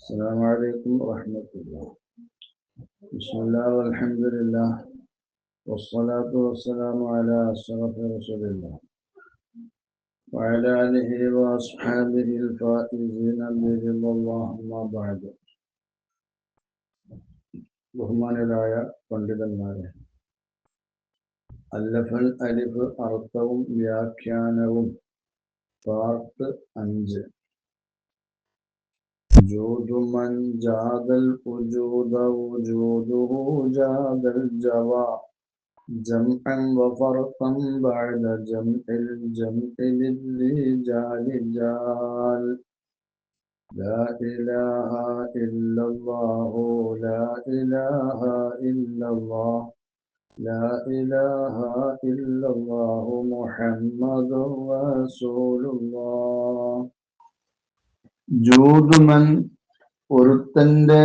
السلام عليكم ورحمة الله. بسم الله والحمد لله والصلاة والسلام على أشرف رسول الله وعلى آله وأصحابه الفائزين برضا الله. أما بعد. ബഹുമാനരായ പണ്ഡിതന്മാരെ, അല്ലഫൽ അലിഫ് അർത്ഥവും വ്യാഖ്യാനവും പാർട്ട് 5. جود من جاد الوجود وجوده جاد الجوى جمعا وفرقا بعد جمع الجمع للرجال جال لا إله إلا الله لا إله إلا الله لا إله إلا الله محمد رسول الله. ജൂദുമൻ ഒരുത്തന്റെ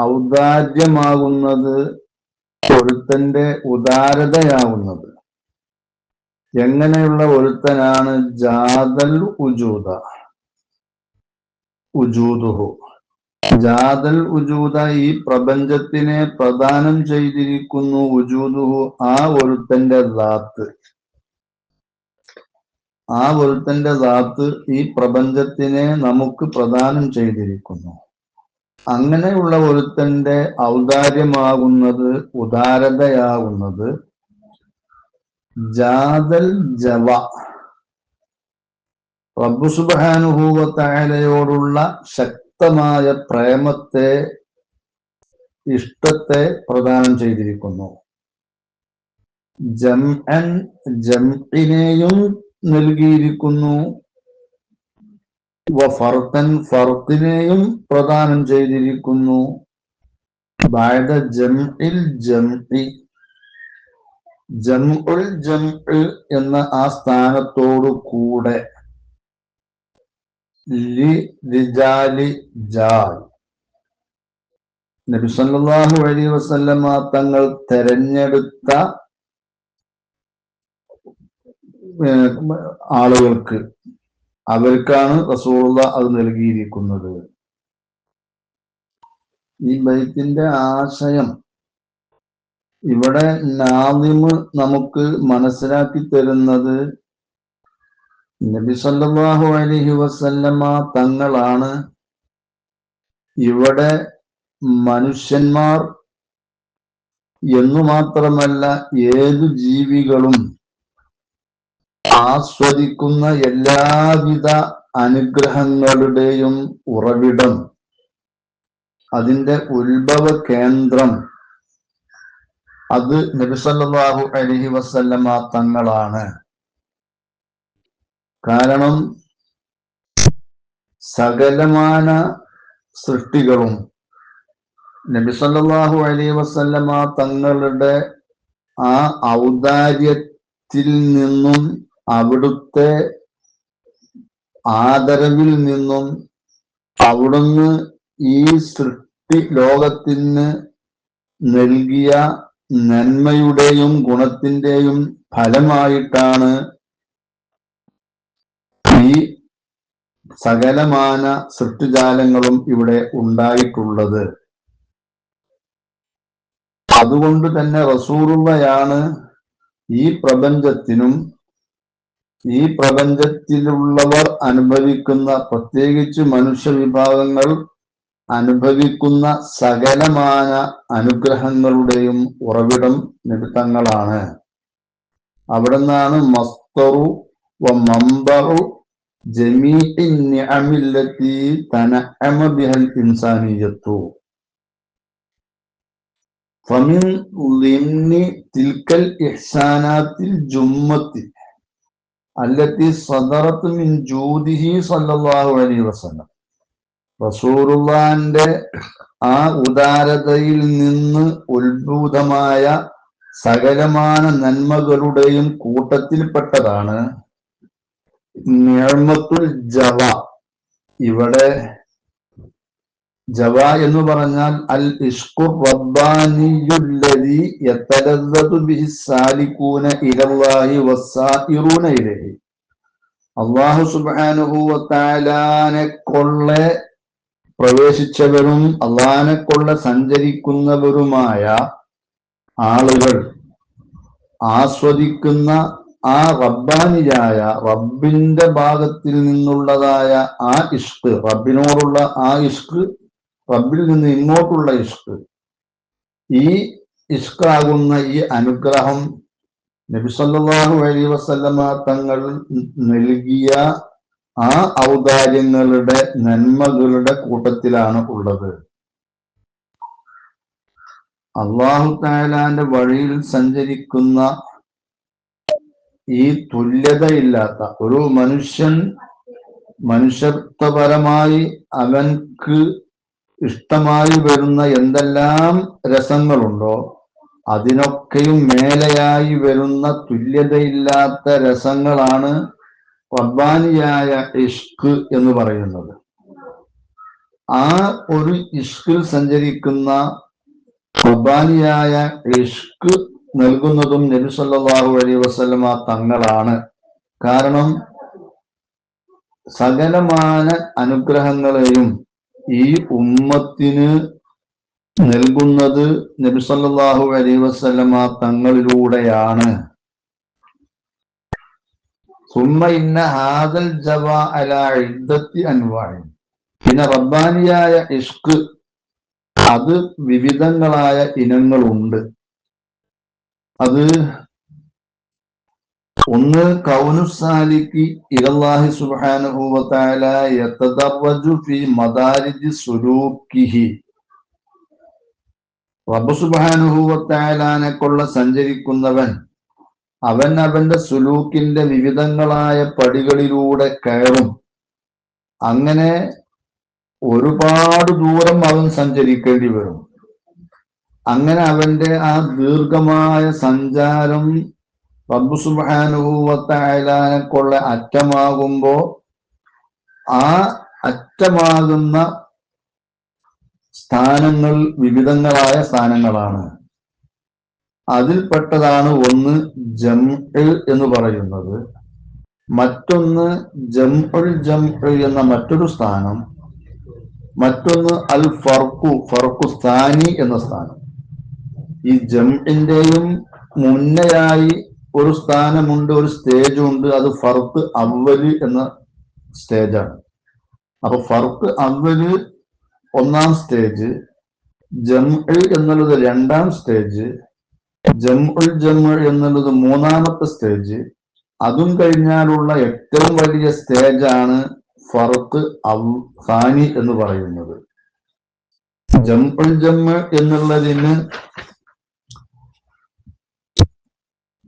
ഔദാര്യമാകുന്നത്, ഒരുത്തന്റെ ഉദാരതയാകുന്നത്. എങ്ങനെയുള്ള ഒരുത്തനാണ്? ജാദൽ ഉജൂദ ഉജൂദുഹു. ജാദൽ ഉജൂദ ഈ പ്രപഞ്ചത്തിനെ പ്രദാനം ചെയ്തിരിക്കുന്നു. ഉജൂദുഹു ആ ഒരുത്തന്റെ ദാത്ത്. ആ ഒരുത്തന്റെ ദാത്ത് ഈ പ്രപഞ്ചത്തിനെ നമുക്ക് പ്രദാനം ചെയ്തിരിക്കുന്നു. അങ്ങനെയുള്ള ഒരുത്തന്റെ ഔദാര്യമാകുന്നത്, ഉദാരതയാകുന്നത് ജാദൽ ജവ, റബ്ബു സുബ്ഹാനഹു വ തആലയോടുള്ള ശക്തമായ പ്രേമത്തെ, ഇഷ്ടത്തെ പ്രദാനം ചെയ്തിരിക്കുന്നു. ജംഅൻ ജംഇനെയും നൽകിയിരിക്കുന്നു. ഫർഖൻ ഫർഖിനെയും പ്രദാനം ചെയ്തിരിക്കുന്നു. ബഅദ ജംഇൽ ജംഇ, ജംഉൽ ജംഇ എന്ന ആ സ്ഥാനത്തോടു കൂടെ ലി റിജാലി ജാൽ, നബി സല്ലല്ലാഹു അലൈഹി വസല്ലമ തങ്ങൾ തെരഞ്ഞെടുത്ത ആളുകൾക്ക്, അവർക്കാണ് റസൂലുള്ളാഹ് അത് നൽകിയിരിക്കുന്നത്. ഈ ബൈത്തിന്റെ ആശയം ഇവിടെ നാദിമ് നമുക്ക് മനസ്സിലാക്കി തരുന്നത്, നബി സല്ലല്ലാഹു അലൈഹി വസല്ലമ തങ്ങളാണ് ഇവിടെ മനുഷ്യന്മാർ എന്നു മാത്രമല്ല ഏതു ജീവികളും ആസ്വദിക്കുന്ന എല്ലാവിധ അനുഗ്രഹങ്ങളുടെയും ഉറവിടം, അതിന്റെ ഉത്ഭവ കേന്ദ്രം, അത് നബി സല്ലല്ലാഹു അലൈഹി വസല്ലമ തങ്ങളാണ്. കാരണം സകലമാന സൃഷ്ടികളും നബി സല്ലല്ലാഹു അലൈഹി വസല്ലമ തങ്ങളുടെ ആ ഔദാര്യത്തിൽ നിന്നും, അവിടുത്തെ ആദരവിൽ നിന്നും, അവിടുന്ന് ഈ സൃഷ്ടി ലോകത്തിന് നൽകിയ നന്മയുടെയും ഗുണത്തിന്റെയും ഫലമായിട്ടാണ് ഈ സകലമാന സൃഷ്ടിജാലങ്ങളും ഇവിടെ ഉണ്ടായിട്ടുള്ളത്. അതുകൊണ്ട് തന്നെ റസൂലുള്ളാഹിയാണ് ഈ പ്രപഞ്ചത്തിനും ഈ പ്രപഞ്ചത്തിലുള്ളവർ അനുഭവിക്കുന്ന, പ്രത്യേകിച്ച് മനുഷ്യ വിഭാഗങ്ങൾ അനുഭവിക്കുന്ന സകലമാന അനുഗ്രഹങ്ങളുടെയും ഉറവിടം നിമിത്തങ്ങളാണ്. അവിടെ നിന്നാണ് മസ്തറു വ മംബറു ജമീഇ നിഅമില്ലതി തനഅമ ബിഹൽ ഇൻസാനിയത്തു. ഫമിൻ ളിംനി തിൽക്കൽ ഇഹ്സാനാത്തിൽ ജുമ്മത്തി അല്ലത്തി സദറത്ത് മിൻ ജൂദിഹി സല്ലല്ലാഹു അലൈഹി വസല്ലം. റസൂലുള്ളാഹിന്റെ ആ ഉദാരതയിൽ നിന്ന് ഉത്ഭൂതമായ സകലമാന നന്മകളുടെയും കൂട്ടത്തിൽപ്പെട്ടതാണ് നിഅമത്തുൽ ജവ. ഇവിടെ ജവ എന്ന് പറഞ്ഞാൽ അൽ ഇഷ്ഖുർ റബ്ബാനിയുല്ലദി യതലദ്ദു ബിഹി സാലികൂന ഇലല്ലാഹി വസ്സായിറൂന ഇലൈഹി. അല്ലാഹു സുബ്ഹാനഹു വ തആലാനെ കൊള്ള പ്രവേശിച്ചവരും അള്ളാനെ കൊള്ള സഞ്ചരിക്കുന്നവരുമായ ആളുകൾ ആസ്വദിക്കുന്ന ആ റബ്ബാനിയായ റബ്ബിന്റെ ഭാഗത്തിൽ നിന്നുള്ളതായ ആ ഇഷ്ക്, റബ്ബിനോടുള്ള ആ ഇഷ്ക്, റബ്ബിൽ നിന്ന് ഇങ്ങോട്ടുള്ള ഇഷ്ക്, ഈ ഇഷ്കാകുന്ന ഈ അനുഗ്രഹം നബി സല്ലല്ലാഹു അലൈഹി വസല്ലമ തങ്ങൾ നൽകിയ ആ ഔദാര്യങ്ങളുടെ നന്മകളുടെ കൂട്ടത്തിലാണ് ഉള്ളത്. അല്ലാഹു തആലാന്റെ വഴിയിൽ സഞ്ചരിക്കുന്ന ഈ തുല്യതയില്ലാത്ത ഒരു മനുഷ്യൻ മനുഷ്യത്വപരമായി അവൻക്ക് ഇഷ്ടമായി വരുന്ന എന്തെല്ലാം രസങ്ങളുണ്ടോ അതിനൊക്കെയും മേലെയായി വരുന്ന തുല്യതയില്ലാത്ത രസങ്ങളാണ് റബ്ബാനിയായ ഇഷ്ക് എന്ന് പറയുന്നത്. ആ ഒരു ഇഷ്കിൽ സഞ്ചരിക്കുന്ന റബ്ബാനിയായ ഇഷ്ക് നൽകുന്നതും നബി സല്ലല്ലാഹു അലൈഹി വസല്ലമ തങ്ങളാണ്. കാരണം സകലമാന അനുഗ്രഹങ്ങളെയും ഈ ഉമ്മത്തിന് നൽകുന്നത് നബി സല്ലല്ലാഹു അലൈഹി വസല്ലമ തങ്ങളിലൂടെയാണ്. സുമ്മ ഇന്ന ഹാദൽ ജവാ അലാ ഇദ്ദത്തി അൻവാഇ. പിന്നെ റബ്ബാനിയായ ഇഷ്ക് അത് വിവിധങ്ങളായ ഇനങ്ങളുണ്ട്. അത് ഒന്ന് കൗനുസാലിക്കി ഇലല്ലാഹി സുബ്ഹാനഹു വ തആല യതദറജു ഫീ മദാരിജി സുലൂക്കിഹി. റബ്ബ് സുബ്ഹാനഹു വ തആലാനെ കൊള്ള സഞ്ചരിക്കുന്നവൻ അവൻ അവന്റെ സുലൂക്കിന്റെ വിവിധങ്ങളായ പടികളിലൂടെ കയറും. അങ്ങനെ ഒരുപാട് ദൂരം അവൻ സഞ്ചരിക്കേണ്ടി വരും. അങ്ങനെ അവന്റെ ആ ദീർഘമായ സഞ്ചാരം റബ്ബ് സുബ്ഹാനഹു വ തആലാനെ കൊള്ള അറ്റമാകുമ്പോ ആ അറ്റമാകുന്ന സ്ഥാനങ്ങൾ വിവിധങ്ങളായ സ്ഥാനങ്ങളാണ്. അതിൽപ്പെട്ടതാണ് ഒന്ന് ജംഉ എന്ന് പറയുന്നത്, മറ്റൊന്ന് ജംഉ എന്ന മറ്റൊരു സ്ഥാനം, മറ്റൊന്ന് അൽ ഫർഖു സ്ഥാനി എന്ന സ്ഥാനം. ഈ ജംഇന്റെയും മുന്നയായി ഒരു സ്ഥാനമുണ്ട്, ഒരു സ്റ്റേജ് ഉണ്ട്. അത് ഫർഖ് അവ്വല് എന്ന സ്റ്റേജാണ്. അപ്പൊ ഫർഖ് അവ്വല് ഒന്നാം സ്റ്റേജ്, ജംഉ എന്നുള്ളത് രണ്ടാം സ്റ്റേജ്, ജംഉ എന്നുള്ളത് മൂന്നാമത്തെ സ്റ്റേജ്. അതും കഴിഞ്ഞാലുള്ള ഏറ്റവും വലിയ സ്റ്റേജാണ് ഫർഖ് സാനി എന്ന് പറയുന്നത്. ജംഉ എന്നുള്ളതിന്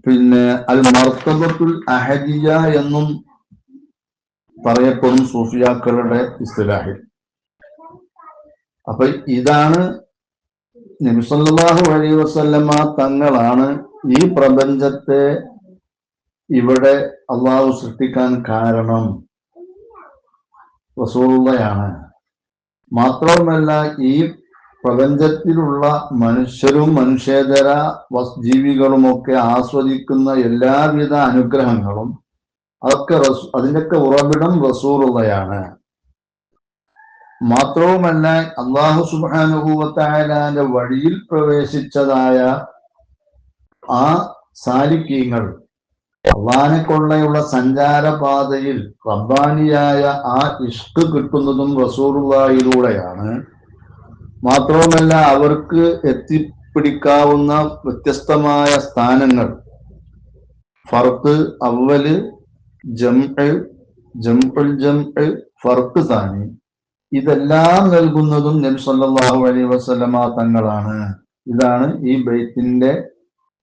പിന്നെ അൽ മർത്തബത്തുൽ അഹദിയ എന്നും പറയപ്പെടും സൂഫിയാക്കളുടെ ഇസ്തിലാഹിൽ. അപ്പൊ ഇതാണ് നബി സല്ലല്ലാഹു അലൈഹി വസല്ലമ തങ്ങളാണ് ഈ പ്രപഞ്ചത്തെ ഇവിടെ അള്ളാഹു സൃഷ്ടിക്കാൻ കാരണം. റസൂലുള്ളാഹിയാണ്. മാത്രവുമല്ല ഈ പ്രപഞ്ചത്തിലുള്ള മനുഷ്യരും മനുഷ്യേതര ജീവികളുമൊക്കെ ആസ്വദിക്കുന്ന എല്ലാവിധ അനുഗ്രഹങ്ങളും അതിൻ്റെയൊക്കെ ഉറവിടം റസൂലുള്ളാഹിയാണ്. മാത്രവുമല്ല അല്ലാഹു സുബ്ഹാനഹു വ തആലാന്റെ വഴിയിൽ പ്രവേശിച്ചതായ ആ സാലിക്കീങ്ങൾ അള്ളാനെ കൊള്ളയുള്ള സഞ്ചാരപാതയിൽ റബ്ബാനിയായ ആ ഇഷ്ക് കിട്ടുന്നതും റസൂലുള്ളാഹിയിലൂടെയാണ്. മാത്രവുമല്ല അവർക്ക് എത്തിപ്പിടിക്കാവുന്ന വ്യത്യസ്തമായ സ്ഥാനങ്ങൾ ഫർഖ് അവ്വല്, ജംഉ, ഫർഖ് സാനി, ഇതെല്ലാം നൽകുന്നതും നബി സല്ലല്ലാഹു അലൈഹി വസല്ലമ തങ്ങളാണ്. ഇതാണ് ഈ ബൈത്തിന്റെ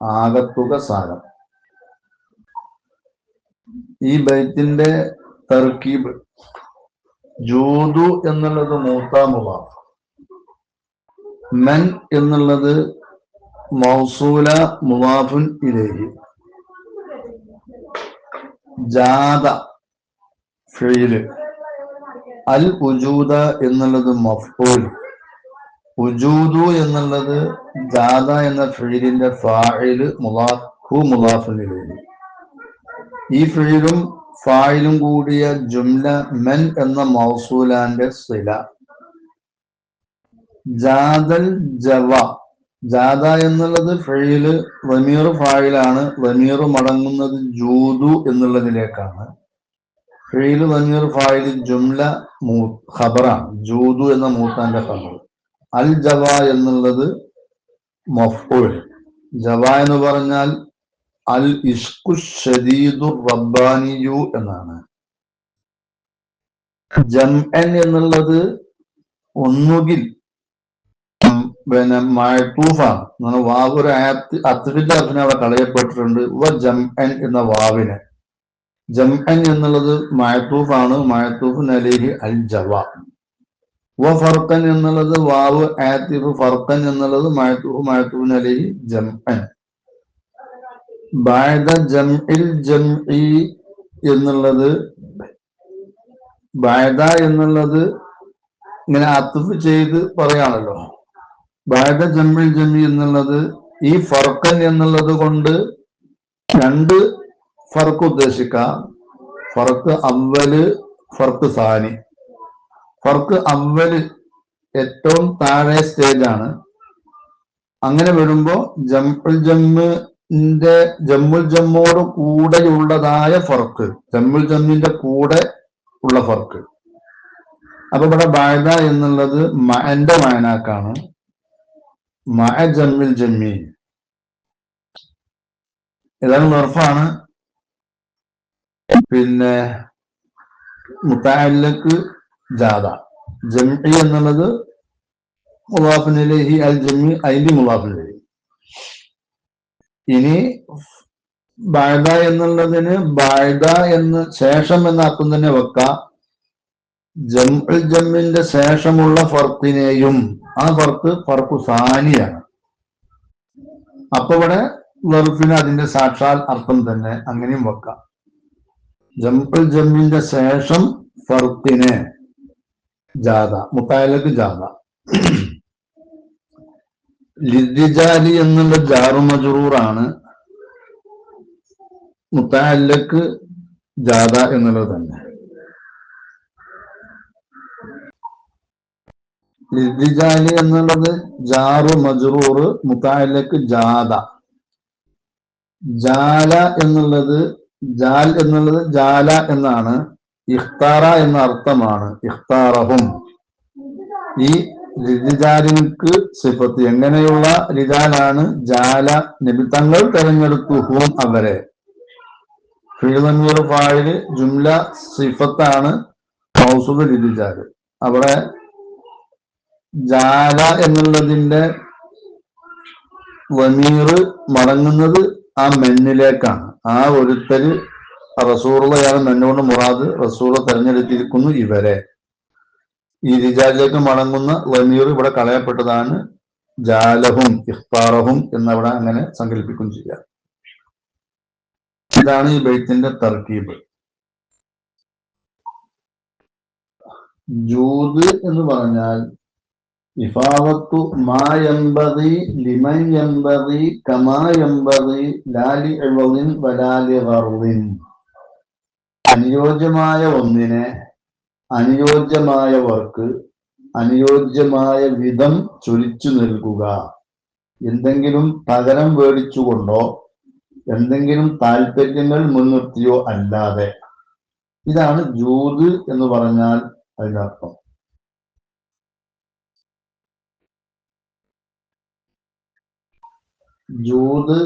ആകത്തുക സാരം. ഈ ബൈത്തിന്റെ തർക്കീബ് ജൂദു എന്നുള്ളത് മൂത്താമുളാഫ്, മൻ എന്നുള്ളത് മൗസൂല മുളാഫുൻ ഇലൈഹി, ജാദ ഫീല്, അൽ ഉജൂദ എന്നുള്ളത് മഫ്ഊൽ, ഉജൂദു എന്നുള്ളത് ജാദ എന്ന ഫീലിന്റെ ഫാഇല് മുളാഫുൻ ഇലൈഹി. ഈ ഫീലും ഫായിലും കൂടിയ ജുംല മൻ എന്ന മൗസൂലാന്റെ സില. ജാദൽ ജവ. ജാദ എന്നുള്ളത് ഫെയില്, വമീർ ഫായിലാണ്. വമീർ മടങ്ങുന്നത് ജൂദു എന്നുള്ളതിലേക്കാണ്. ഫെയില് വമീർ ഫായില് ജുംല ഖബറാണ്. ജൂദു എന്ന മൂത്താന്റെ ഖബർ. അൽ ജവ എന്നുള്ളത് മഫ്ഊൽ. ജവ എന്ന് പറഞ്ഞാൽ അൽ ഇഷ്കു ഷദീദു റബ്ബാനിയു എന്നാണ്. ജംഅൻ എന്നുള്ളത് ഒന്നുകിൽ മഅ്തൂഫാണ്. വാവ് ഒരു അത്ഫിന്റെ അർത്ഥത്തിന് അവിടെ കളയപ്പെട്ടിട്ടുണ്ട്. ജംഅൻ എന്ന വാവിന്. ജംഅൻ എന്നുള്ളത് മഅ്തൂഫാണ്. മഅ്തൂഫുൻ അലൈഹി അൽ ജവ. ഫർഖൻ എന്നുള്ളത് വാവ് ആതിഫ്. ഫർഖൻ എന്നുള്ളത് മഅ്തൂഫുൻ അലൈഹി ജംഅൻ. ബഅദ ജംഇൽ ജംഇ എന്നുള്ളത് ബഅദ എന്നുള്ളത് ഇങ്ങനെ അത്ഫ് ചെയ്ത് പറയാണല്ലോ. ബഅദ ജംഇൽ ജംഇ എന്നുള്ളത് ഈ ഫർഖൻ എന്നുള്ളത് കൊണ്ട് രണ്ട് ഫർക്ക് ഉദ്ദേശിക്കാം. ഫർക്ക് അവല്, ഫർക്ക് സാനി. ഫർക്ക് അവല് ഏറ്റവും താഴെ സ്റ്റേജാണ്. അങ്ങനെ വരുമ്പോ ജമ്മുൽ ജമ്മോട് കൂടെയുള്ളതായ ഫർക്ക്, ജമ്മുൽ ജമ്മിന്റെ കൂടെ ഉള്ള ഫർക്ക്. അപ്പൊ ഇവിടെ ബഅദ എന്നുള്ളത് മഅന്റെ മഅനാക്കാണ്. മഅ ജമ്മിൽ ജമ്മി ഏതായാലും മർഫാണ്. പിന്നെ മുതഅല്ലിഖ് ജാദ. ജംഇ എന്നുള്ളത് മുളാഫിൻ ഇലൈഹി, അൽ ജംഇ അതിന്റെ മുളാഫിൻ ഇലൈഹി. ഇനി ബഅദ എന്നുള്ളതിന് ബഅദ എന്ന് ശേഷം എന്ന അർത്ഥം തന്നെ വെക്കാം. ജംഉൽ ജമ്മിന്റെ ശേഷമുള്ള ഫർക്കിനെയും, ആ ഫർക്ക് സാനിയാണ്. അപ്പൊ ഇവിടെ വെറുപ്പിന് അതിന്റെ സാക്ഷാൽ അർത്ഥം തന്നെ അങ്ങനെയും വെക്കാം. ജംഉൽ ജമ്മിന്റെ ശേഷം ഫർക്കിനെ ജാദ, മുതഅല്ലിഖ് ജാദ. ലിദ്ദിജാലി എന്നുള്ള ജാറു മജ്റൂറാണ്. മുതഅല്ലിഖ് ജാദ എന്നുള്ളത് തന്നെ. ലിദ്ദിജാലി എന്നുള്ളത് ജാറു മജ്റൂർ, മുതഅല്ലിഖ് ജാദ. ജാല എന്നുള്ളത് ജാൽ എന്നുള്ളത് ജാല എന്നാണ്. ഇഖ്താറ എന്ന അർത്ഥമാണ്. ഇഖ്താറഹും. ഈ രിജാലിക്ക് സിഫത്ത് എങ്ങനെയുള്ള രിജാലാണ്? ജാല, നബി തങ്ങൾ തെരഞ്ഞെടുത്തുഹും അവരെ. ഫീൽ ഫായില് ജുംല സിഫത്താണ് മൗസൂഫ് രിജാല്. അവിടെ ജാല എന്നുള്ളതിന്റെ വമീർ മടങ്ങുന്നത് ആ മെന്നിലേക്കാണ്. ആ ഒരുത്തര് റസൂലുള്ളാഹിയാണ് മെന്നുകൊണ്ട് മുറാദ്. റസൂല തെരഞ്ഞെടുത്തിരിക്കുന്നു ഇവരെ. ഈ റിജാലിലേക്ക് മടങ്ങുന്ന വമീർ ഇവിടെ കളയപ്പെട്ടതാണ്. ജാലഹും ഇഖ്താറഹും എന്നവിടെ അങ്ങനെ സങ്കല്പിക്കും ചെയ്യാം. ഇതാണ് ഈ ബൈത്തിന്റെ തർക്കീബ്. ജൂദ് എന്ന് പറഞ്ഞാൽ ഇഫാവത്തു മാ യംബഗി ലിമൻ യംബഗി കമാ യംബഗി ലാ ലിഇവദിൻ വലാ ലിഗർദിൻ. അനുയോജ്യമായ ഒന്നിനെ അനുയോജ്യമായവർക്ക് അനുയോജ്യമായ വിധം ചൊരിച്ചു നൽകുക. എന്തെങ്കിലും പകരം മേടിച്ചുകൊണ്ടോ എന്തെങ്കിലും താല്പര്യങ്ങൾ മുൻനിർത്തിയോ അല്ലാതെ. ഇതാണ് ജൂദ് എന്ന് പറഞ്ഞാൽ അതിന്റെ അർത്ഥം. ജൂദ്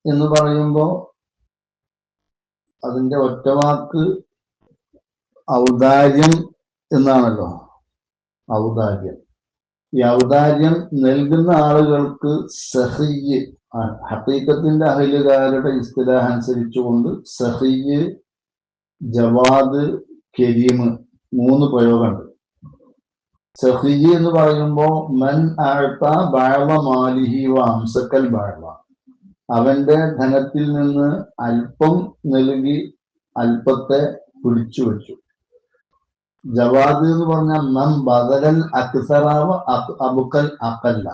എന്ന് പറയുമ്പോൾ അതിന്റെ ഒറ്റവാക്ക് ഔദാര്യം എന്നാണല്ലോ. ഔദാര്യം. ഈ ഔദാര്യം നൽകുന്ന ആളുകൾക്ക് സഹിയ്, ഹഖീഖത്തിന്റെ അഹ്ലുകാരുടെ ഇസ്തിലാഹ് അനുസരിച്ചുകൊണ്ട് സഹിയ്, ജവാദ്, കരീം, 3 പ്രയോഗമുണ്ട്. സഹിയ് എന്ന് പറയുമ്പോൾ മൻ അഅത ബഅള മാലിഹി വ അംസകൽ ബഅള, അവന്റെ ധനത്തിൽ നിന്ന് അല്പം നൽകി അല്പത്തെ പിടിച്ചു വെച്ചു. ജവാദ് എന്ന് പറഞ്ഞാൽ മൻ ബദലൽ അക്സറാവ അബുക്കൽ അഖല്ല,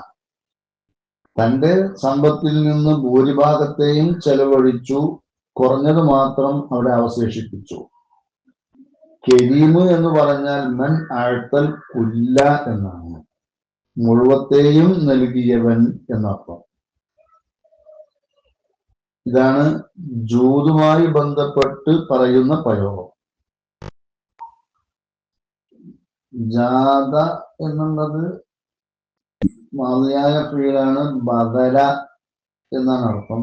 തന്റെ സമ്പത്തിൽ നിന്ന് ഭൂരിഭാഗത്തെയും ചെലവഴിച്ചു, കുറഞ്ഞത് മാത്രം അവിടെ അവശേഷിപ്പിച്ചു. കരീം എന്ന് പറഞ്ഞാൽ മൻ അഅതൽ കുല്ല എന്നാണ്. മുഴുവത്തെയും നൽകിയവൻ എന്നർത്ഥം. ഇതാണ് ജൂതുമായി ബന്ധപ്പെട്ട് പറയുന്ന പ്രയോഗം. ജാത എന്നുള്ളത് മാതിയായ ഫീലാണ്. ബദല എന്നാണ് അർത്ഥം.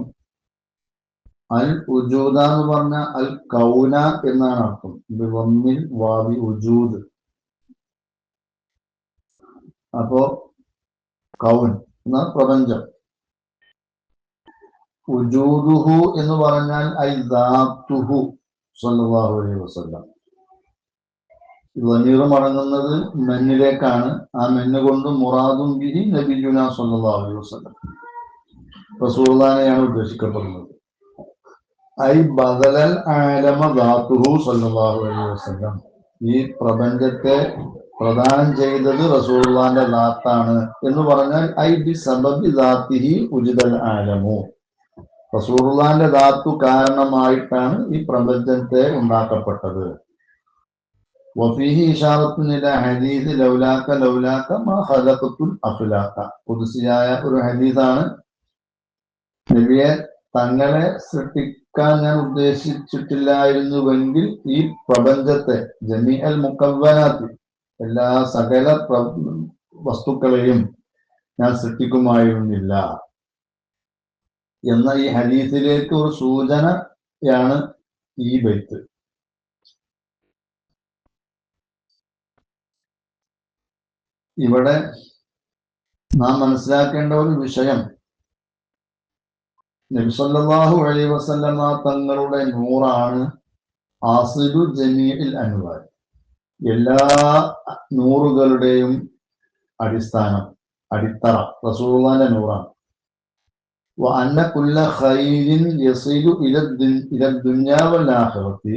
അൽ ഉജൂദ എന്ന് പറഞ്ഞ അൽ കൗന എന്നാണ് അർത്ഥം. വമ്മിൽ വാവി ഉജൂദ്. അപ്പോ കൗൻ എന്ന പ്രപഞ്ചം. ഉജൂദുഹു എന്ന് പറഞ്ഞാൽ ഐ ദാത്തുഹു സ്വല്ലല്ലാഹു അലൈഹി വസല്ലം. ളമീർ മടങ്ങുന്നത് മെന്നിലേക്കാണ്. ആ മെന്ന് കൊണ്ട് മുറാദും ബിഹി നബിയുനാ സ്വല്ലല്ലാഹു അലൈഹി വസല്ലം, റസൂലുള്ളാഹിനെയാണ് ഉദ്ദേശിക്കപ്പെടുന്നത്. ഐ ബദലൽ ആലമ ദാത്തുഹു സ്വല്ലല്ലാഹു അലൈഹി വസല്ലം. ഈ പ്രപഞ്ചത്തെ പ്രദാനം ചെയ്തത് റസൂലുള്ളാഹിന്റെ ദാത്താണ് എന്ന് പറഞ്ഞാൽ ഐ ബി സബബി ദാത്തിഹി ഉജിദൽ ആലമു. റസൂലുള്ളാഹിന്റെ ദാത്തു കാരണമായിട്ടാണ് ഈ പ്രപഞ്ചത്തെ ഉണ്ടാക്കപ്പെട്ടത്. വഫീഹി ഇശാറത്തുൻ ഇലാ ഹദീസ് ലൗലാക ലൗലാക മാ ഖലഖതുൽ അഫ്ലാക. ഖുദ്സിയായ ഒരു ഹദീസാണ്. നബിയെ, തങ്ങളെ സൃഷ്ടിക്കാൻ ഞാൻ ഉദ്ദേശിച്ചിട്ടില്ലായിരുന്നുവെങ്കിൽ ഈ പ്രപഞ്ചത്തെ ജമീഅൽ മുക്കവ്വനാത്ത്, എല്ലാ സകല വസ്തുക്കളെയും ഞാൻ സൃഷ്ടിക്കുമായിരുന്നില്ല എന്ന ഈ ഹദീസിലേക്ക് ഒരു സൂചനയാണ് ഈ ബൈത്ത്. ഇവിടെ നാം മനസ്സിലാക്കേണ്ട ഒരു വിഷയം, നബി സല്ലല്ലാഹു അലൈഹി വസല്ലമ തങ്ങളുടെ നൂറാണ് ആസിലു ജമീഇൽ അൻവാർ, എല്ലാ നൂറുകളുടെയും അടിസ്ഥാനം, അടിത്തറ റസൂലുള്ളാഹിന്റെ നൂറാണ്. വ അന്ന കുല്ല ഖൈരിൻ യസിലു ഇല ദുനിയാ വൽ ആഖിറത്തി,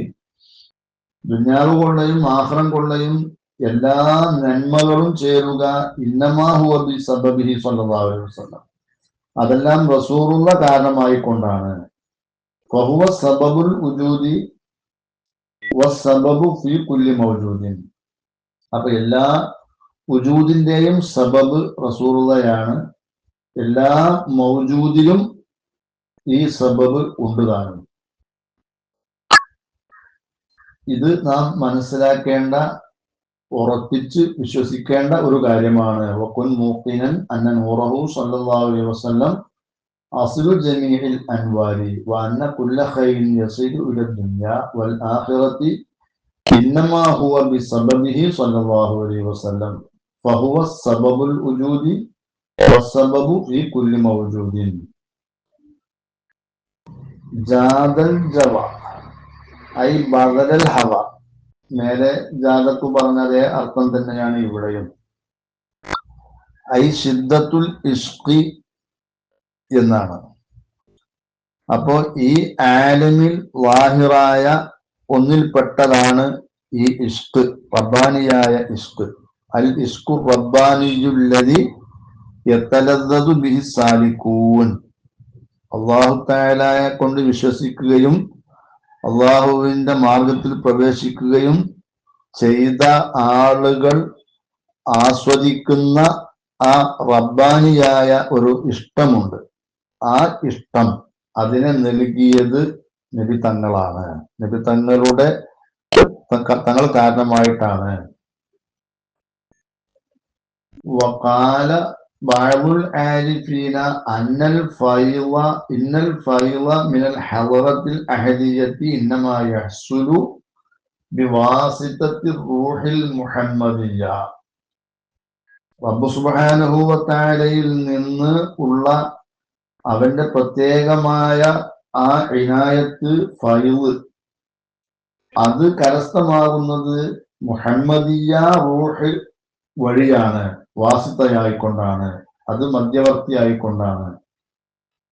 ദുനിയാവ് കൊള്ളയും ആഖിറം കൊള്ളയും എല്ലാ നന്മകളും ചേരുക ഇന്നമാ ഹുവ ബി സബബിഹി സ്വല്ലല്ലാഹു അലൈഹി വസല്ലം, അതെല്ലാം റസൂലുള്ള കാരണമായിക്കൊണ്ടാണ്. ഫഹുവ സബബുൽ ഉജൂദി വസ്സബബു ഫീ കുല്ലി മൗജൂദിൻ. അപ്പൊ എല്ലാ ഉജൂദിന്റെയും സബബ് റസൂലുള്ളയാണ്. എല്ലാ മൗജൂദിലും ഈ സബബ് ഉണ്ടുതാനും. ഇത് നാം മനസ്സിലാക്കേണ്ട, ഉറപ്പിച്ച് വിശ്വസിക്കേണ്ട ഒരു കാര്യമാണ്. വകുൻ മൂഖിനൻ അന്ന നൂറഹു സ്വല്ലല്ലാഹു അലൈഹി വസല്ലം അസ്ലു ജമീഇൽ അൻവാരി വ അന്ന കുല്ല ഖൈരിൻ യസിലു ഇല ദുനിയാ വൽ ആഖിറതി ഇന്നമാ ഹുവ ബിസബബിഹി സ്വല്ലല്ലാഹു അലൈഹി വസല്ലം ഫഹുവ സബബുൽ ഉജൂദി വസ്സബബു ഫീ കുല്ലി മൗജൂദിൻ. ജാദൽ ജവ ഐ ബദലൽ ഹവ. മേലെ ജാദത്തു പറഞ്ഞതേ അർത്ഥം തന്നെയാണ് ഇവിടെയും. ഐ ശിദ്ദത്തുൽ ഇഷ്ഖി എന്നാണ്. അപ്പോ ഈ ആലിമിൽ വാഹിറായ ഒന്നിൽപ്പെട്ടതാണ് ഈ ഇഷ്ക്, റബ്ബാനിയായ ഇഷ്ക്. അൽ ഇഷ്കു റബ്ബാനിയുല്ലദി യതലദ്ദദു ബിഹി സാലികൂൻ. അല്ലാഹു തആലയെ കൊണ്ട് വിശ്വസിക്കുകയും അള്ളാഹുവിന്റെ മാർഗത്തിൽ പ്രവേശിക്കുകയും ചെയ്ത ആളുകൾ ആസ്വദിക്കുന്ന ആ റബ്ബാനിയായ ഒരു ഇഷ്ടമുണ്ട്. ആ ഇഷ്ടം അതിനെ നൽകിയത് നബി തങ്ങളാണ്. നബി തങ്ങളുടെ തങ്ങൾ കാരണമായിട്ടാണ്. വഖാല ബഅദുൽ ആരിഫീന അന്നൽ ഫൈള ഇന്നൽ ഫൈള മിനൽ ഹളറത്തിൽ അഹദിയത്തി ഇന്നമാ യഹ്സുലു ബിവാസിതത്തി റൂഹിൽ മുഹമ്മദിയ്യ. റബ്ബ് സുബ്ഹാനഹു വ തആലയിൽ നിന്ന് ഉള്ള അവന്റെ പ്രത്യേകമായ ആ ഇനായത്ത്, ഫൈള്, അത് കരസ്ഥമാകുന്നത് മുഹമ്മദിയ റൂഹ് വഴിയാണ്, വാസിത്തയായിക്കൊണ്ടാണ്, അത് മധ്യവർത്തിയായിക്കൊണ്ടാണ്.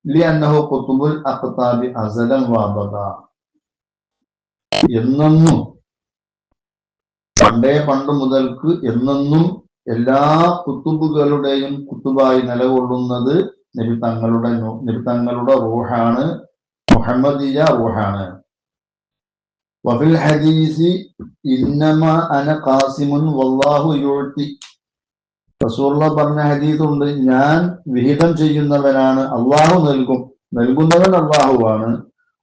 ലിഅന്നഹു ഖുതുബുൽ അഖ്താബി അസലൻ വഅബദ. എന്നെന്നും, പണ്ട് മുതൽക്ക് എന്നെന്നും എല്ലാ കുത്തുബുകളുടെയും കുത്തുബായി നിലകൊള്ളുന്നത് നബി തങ്ങളുടെ റൂഹാണ്, മുഹമ്മദിയ റൂഹാണ്. വഫിൽ ഹദീസി ഇന്നമാ അന ഖാസിമുൻ വല്ലാഹു യുഅതി. റസൂലുള്ള പറഞ്ഞ ഹദീസുണ്ട്, ഞാൻ വിഹിതം ചെയ്യുന്നവനാണ്, അള്ളാഹു നൽകുന്നവൻ അള്ളാഹുവാണ്,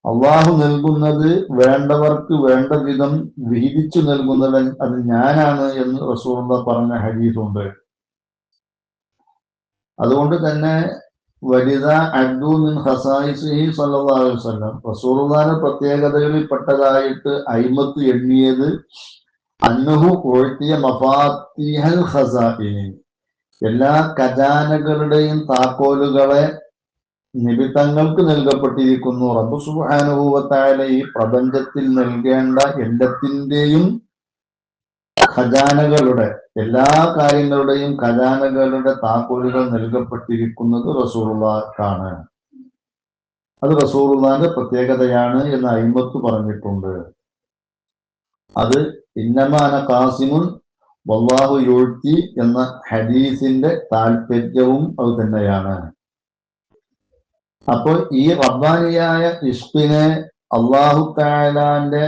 അള്ളാഹു നൽകുന്നത് വേണ്ടവർക്ക് വേണ്ട വിധം വിഹിതിച്ചു നൽകുന്നവൻ അത് ഞാനാണ് എന്ന് റസൂലുള്ള പറഞ്ഞ ഹദീസുണ്ട്. അതുകൊണ്ട് തന്നെ വനിത അബ്ദു മിൻ ഖസായിസിഹി സ്വല്ലല്ലാഹു അലൈഹി വസല്ലം, റസൂലുള്ളാഹിന്റെ പ്രത്യേകതകളിൽ പെട്ടതായിട്ട് അയിമത്ത് എണ്ണിയത് അന്നഹു ഉഅ്തിയ മഫാത്തിഹൽ ഖസാഇനി, എല്ലാ ഖജാനകളുടെയും താക്കോലുകളെ നിബിതങ്ങൾക്ക് നൽകപ്പെട്ടിരിക്കുന്നു. റബ്ബ് സുബ്ഹാനഹു വ തആല ഈ പ്രപഞ്ചത്തിൽ നൽകേണ്ട എല്ലാത്തിൻ്റെയും ഖജാനകളുടെ, എല്ലാ കാര്യങ്ങളുടെയും ഖജാനകളുടെ താക്കോലുകൾ നൽകപ്പെട്ടിരിക്കുന്നത് റസൂലുള്ളാഹിക്കാണ്. അത് റസൂലുള്ളാഹിന്റെ പ്രത്യേകതയാണ് എന്ന് അയിമത്ത് പറഞ്ഞിട്ടുണ്ട്. അത് ഇന്നമാന ഖാസിമുൻ വല്ലാഹു യുഅ്തി എന്ന ഹദീസിന്റെ താല്പര്യവും അത് തന്നെയാണ്. അപ്പോൾ ഈ റബ്ബാനിയായ ഇഷ്കിനെ അല്ലാഹു തആലാന്റെ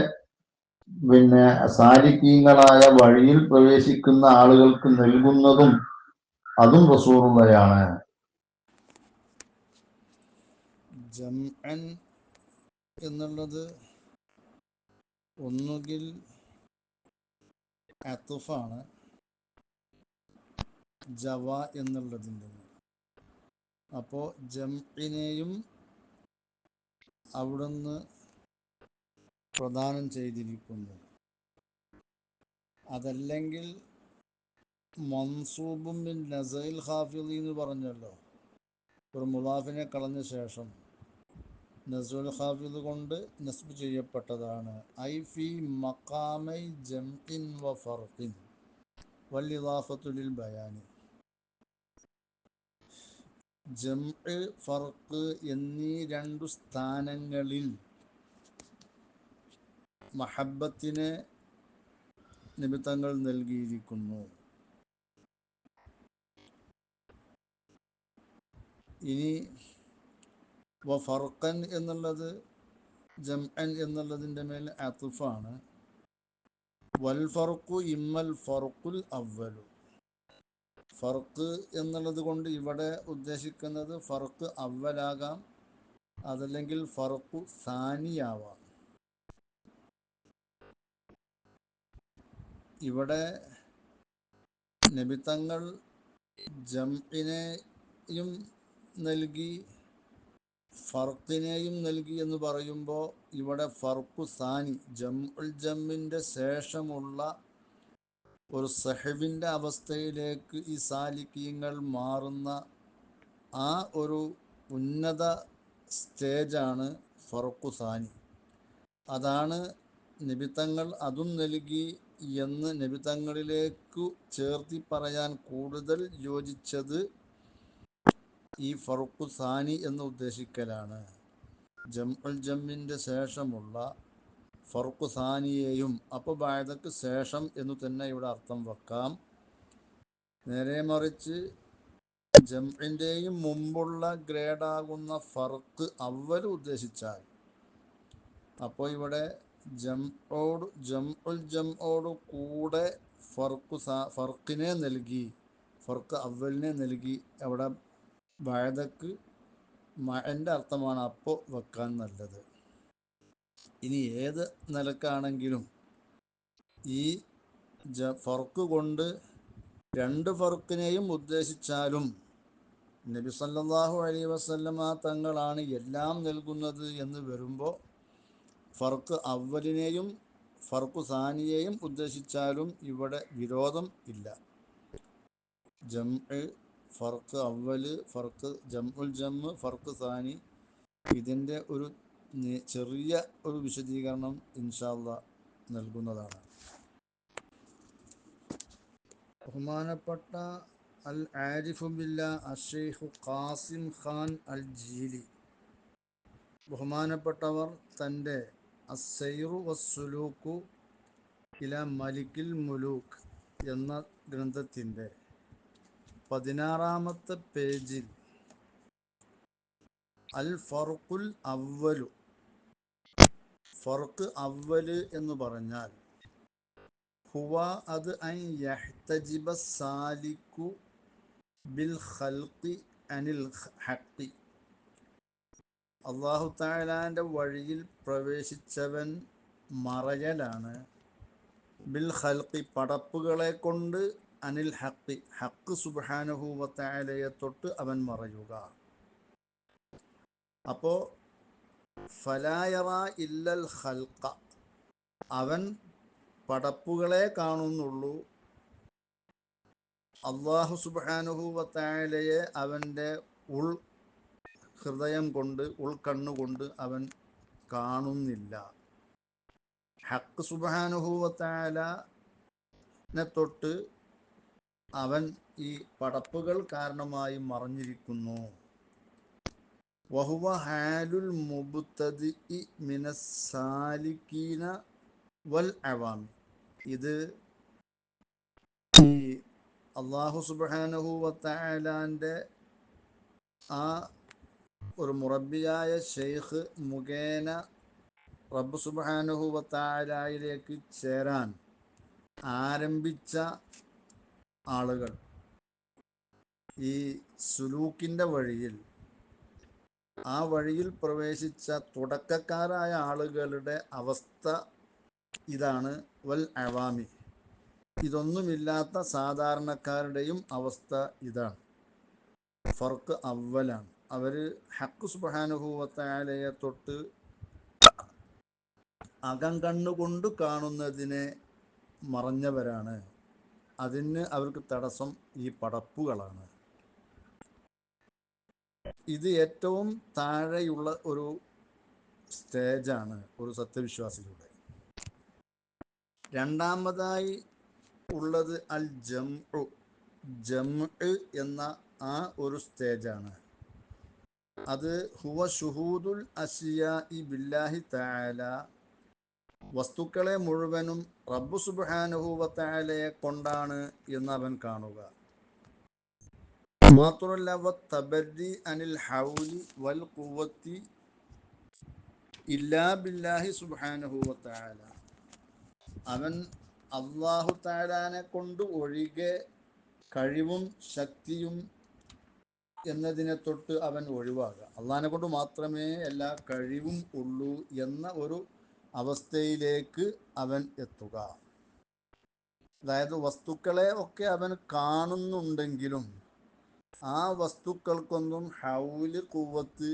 സാലിക്കീങ്ങളായ വഴിയിൽ പ്രവേശിക്കുന്ന ആളുകൾക്ക് നൽകുന്നതും അതും റസൂലുള്ളാഹിയാണ്. ജംഅൻ എന്നുള്ളത് ഒന്നുകിൽ അത്ഫാണ് ജവ എന്നുള്ളതിൻ്റെ. അപ്പോൾ ജംഇനെയും അവിടുന്ന് പ്രദാനം ചെയ്തിരിക്കുന്നു. അതല്ലെങ്കിൽ മൻസൂബും ബിൻ നസയിൽ ഖാഫിളി എന്ന് പറഞ്ഞല്ലോ, ഒരു മുലാഫിനെ കളഞ്ഞ ശേഷം നസുൽ ഖാഫിദ് കൊണ്ട് നസ്ബ് ചെയ്യപ്പെട്ടതാണ്. ഐ ഫി മഖാമൈ ജംഇൻ വ ഫർഖിൻ വൽ ഇദാഫത്തു ലിൽ ബയാനി. ജംഇ, ഫർഖ് എന്നീ രണ്ടു സ്ഥാനങ്ങളിൽ മഹബ്ബത്തിനെ നിമിത്തങ്ങൾ നൽകിയിരിക്കുന്നു. ഇനി വ ഫർഖൻ എന്നുള്ളത് ജംഅൻ എന്നുള്ളതിൻ്റെ മേൽ അത്ഫാണ്. വൽ ഫർഖു ഇമ്മൽ ഫർഖുൽ അവ്വലു, ഫർഖ് എന്നുള്ളത് കൊണ്ട് ഇവിടെ ഉദ്ദേശിക്കുന്നത് ഫർഖ് അവ്വലാകാം, അതല്ലെങ്കിൽ ഫർഖു സാനിയാവാം. ഇവിടെ നബിതങ്ങൾ ജംഇനെയും നൽകി ഫർഖിനെയും നൽകി എന്ന് പറയുമ്പോൾ ഇവിടെ ഫർഖു സാനി, ജംഉൽ ജമ്മിൻ്റെ ശേഷമുള്ള ഒരു സഹബിൻ്റെ അവസ്ഥയിലേക്ക് ഈ സാലിക്കീങ്ങൾ മാറുന്ന ആ ഒരു ഉന്നത സ്റ്റേജാണ് ഫർഖു സാനി. അതാണ് നബിതങ്ങൾ അതും നൽകി എന്ന് നബിതങ്ങളിലേക്കു ചേർത്തി പറയാൻ കൂടുതൽ യോജിച്ചത് ഈ ഫർഖു സാനി എന്ന് ഉദ്ദേശിക്കലാണ്. ജംഉൽ ജമ്മിൻ്റെ ശേഷമുള്ള ഫർഖു സാനിയെയും, അപ്പോൾ ബഅദക്ക് ശേഷം എന്നു തന്നെ ഇവിടെ അർത്ഥം വെക്കാം. നേരെ മറിച്ച് ജംഇൻ്റെയും മുമ്പുള്ള ഗ്രേഡാകുന്ന ഫർഖ് അവ്വൽ ഉദ്ദേശിച്ചാൽ, അപ്പോൾ ഇവിടെ ജംഉൽ ജംഓട് കൂടെ ഫർഖിനെ നൽകി, ഫർഖ് അവലിനെ നൽകി, അവിടെ ബഅദക്ക് മഅൻ്റെ അർത്ഥമാണ് അപ്പോൾ വെക്കാൻ നല്ലത്. ഇനി ഏത് നിലക്കാണെങ്കിലും ഈ ഫർഖ് കൊണ്ട് രണ്ട് ഫർഖിനെയും ഉദ്ദേശിച്ചാലും നബി സല്ലല്ലാഹു അലൈഹി വസല്ലമ തങ്ങളാണ് എല്ലാം നൽകുന്നത് എന്ന് വരുമ്പോൾ ഫർഖ് അവലിനെയും ഫർഖു സാനിയെയും ഉദ്ദേശിച്ചാലും ഇവിടെ വിരോധം ഇല്ല. ജംഇ, ഫർഖ് അവല്, ഫർഖ് ജംഉൽ ജംഇ, ഫർഖ് സാനി, ഇതിൻ്റെ ഒരു ചെറിയ ഒരു വിശദീകരണം ഇൻഷാ അല്ലാഹ് നൽകുന്നതാണ്. ബഹുമാനപ്പെട്ട അൽ ആരിഫു ബില്ലാഹ് അഷ്ശൈഖ് ഖാസിം ഖാൻ അൽ ജീലി ബഹുമാനപ്പെട്ടവർ തൻ്റെ അസ്സൈറു വസ്സുലൂക്കു ഇല മലിക്കിൽ മുലൂക്ക് എന്ന ഗ്രന്ഥത്തിൻ്റെ 16-ാമത്തെ പേജിൽ അൽ ഫർഖുൽ അവ്വലു, ഫർഖ് അവ്വല് എന്ന് പറഞ്ഞാൽ ഹുവ അത് അൻ യഹ്തജിബ സാലിക്കു ബിൽ ഖൽഖി അനിൽ ഹഖി. അല്ലാഹു തആലാന്റെ വഴിയിൽ പ്രവേശിച്ചവൻ മറയലാണ്. ബിൽ ഖൽഖി പടപ്പുകളെ കൊണ്ട്, അനിൽ ഹഖി ഹഖ് സുബ്ഹാനഹു വ തആലയെ തൊട്ട് അവൻ മറയുക. അപ്പോൾ ഫലാ യറാ ഇല്ലൽ ഖൽഖ, അവൻ പടപ്പുകളെ കാണുന്നുള്ളൂ. അല്ലാഹു സുബ്ഹാനഹു വ തആലയെ അവൻ്റെ ഉൾ ഹൃദയം കൊണ്ട്, ഉൾക്കണ്ണുകൊണ്ട് അവൻ കാണുന്നില്ല. ഹഖ് സുബ്ഹാനഹു വ തആലനെ തൊട്ട് അവൻ ഈ പടപ്പുകൾ കാരണമായി മറഞ്ഞിരിക്കുന്നു. വഹുവ ഹാലുൽ മുബ്തദിഇ മിനസ് സാലികീന വൽ അവാമി. ഇത് ഈ അല്ലാഹു സുബ്ഹാനഹു വ തആലാന്റെ ആ ഒരു മുറബ്ബിയായ ഷെയ്ഖ് മുഖേന റബ്ബ് സുബ്ഹാനഹു വ തആലയിലേക്ക് ചേരാൻ ആരംഭിച്ച ആളുകൾ, ഈ സുലൂക്കിൻ്റെ വഴിയിൽ, ആ വഴിയിൽ പ്രവേശിച്ച തുടക്കക്കാരായ ആളുകളുടെ അവസ്ഥ ഇതാണ്. വൽ അവാമി, ഇതൊന്നുമില്ലാത്ത സാധാരണക്കാരുടെയും അവസ്ഥ ഇതാണ്. ഫർക്ക് അവലാണ്. അവർ ഹഖ് സുബ്ഹാനഹു വ തആലയെ തൊട്ട് അകം കണ്ണുകൊണ്ട് കാണുന്നതിനെ മറഞ്ഞവരാണ്. അതിന് അവർക്ക് തടസ്സം ഈ പടപ്പുകളാണ്. ഇത് ഏറ്റവും താഴെയുള്ള ഒരു സ്റ്റേജാണ് ഒരു സത്യവിശ്വാസിയുടെ. രണ്ടാമതായി ഉള്ളത് അൽ ജംഉ, ജംഉ എന്ന ആ ഒരു സ്റ്റേജാണ്. അത് ഹുവ ഷുഹൂദുൽ അശ്യാഇ ബില്ലാഹി തആല, വസ്തുക്കളെ മുഴുവനും റബ്ബ് സുബ്ഹാനഹു വ തആലയെ കൊണ്ടാണ് എന്ന് അവൻ കാണുക. മാത്രമല്ല വത്തബരി അനിൽ ഹൗലി വൽ ഖുവ്വത്തി ഇല്ലാ ബില്ലാഹി സുബ്ഹാനഹു വ തആല, അവൻ അല്ലാഹു തആലാനെ കൊണ്ട് ഒഴികെ കഴിവും ശക്തിയും എന്നതിനെ തൊട്ട് അവൻ ഒഴിവാകുക. അള്ളാഹിനെ കൊണ്ട് മാത്രമേ എല്ലാ കഴിവും ഉള്ളൂ എന്ന ഒരു അവസ്ഥയിലേക്ക് അവൻ എത്തുക. അതായത് വസ്തുക്കളെ ഒക്കെ അവൻ കാണുന്നുണ്ടെങ്കിലും ആ വസ്തുക്കൾക്കൊന്നും ഹൗല് ഖുവ്വത്ത്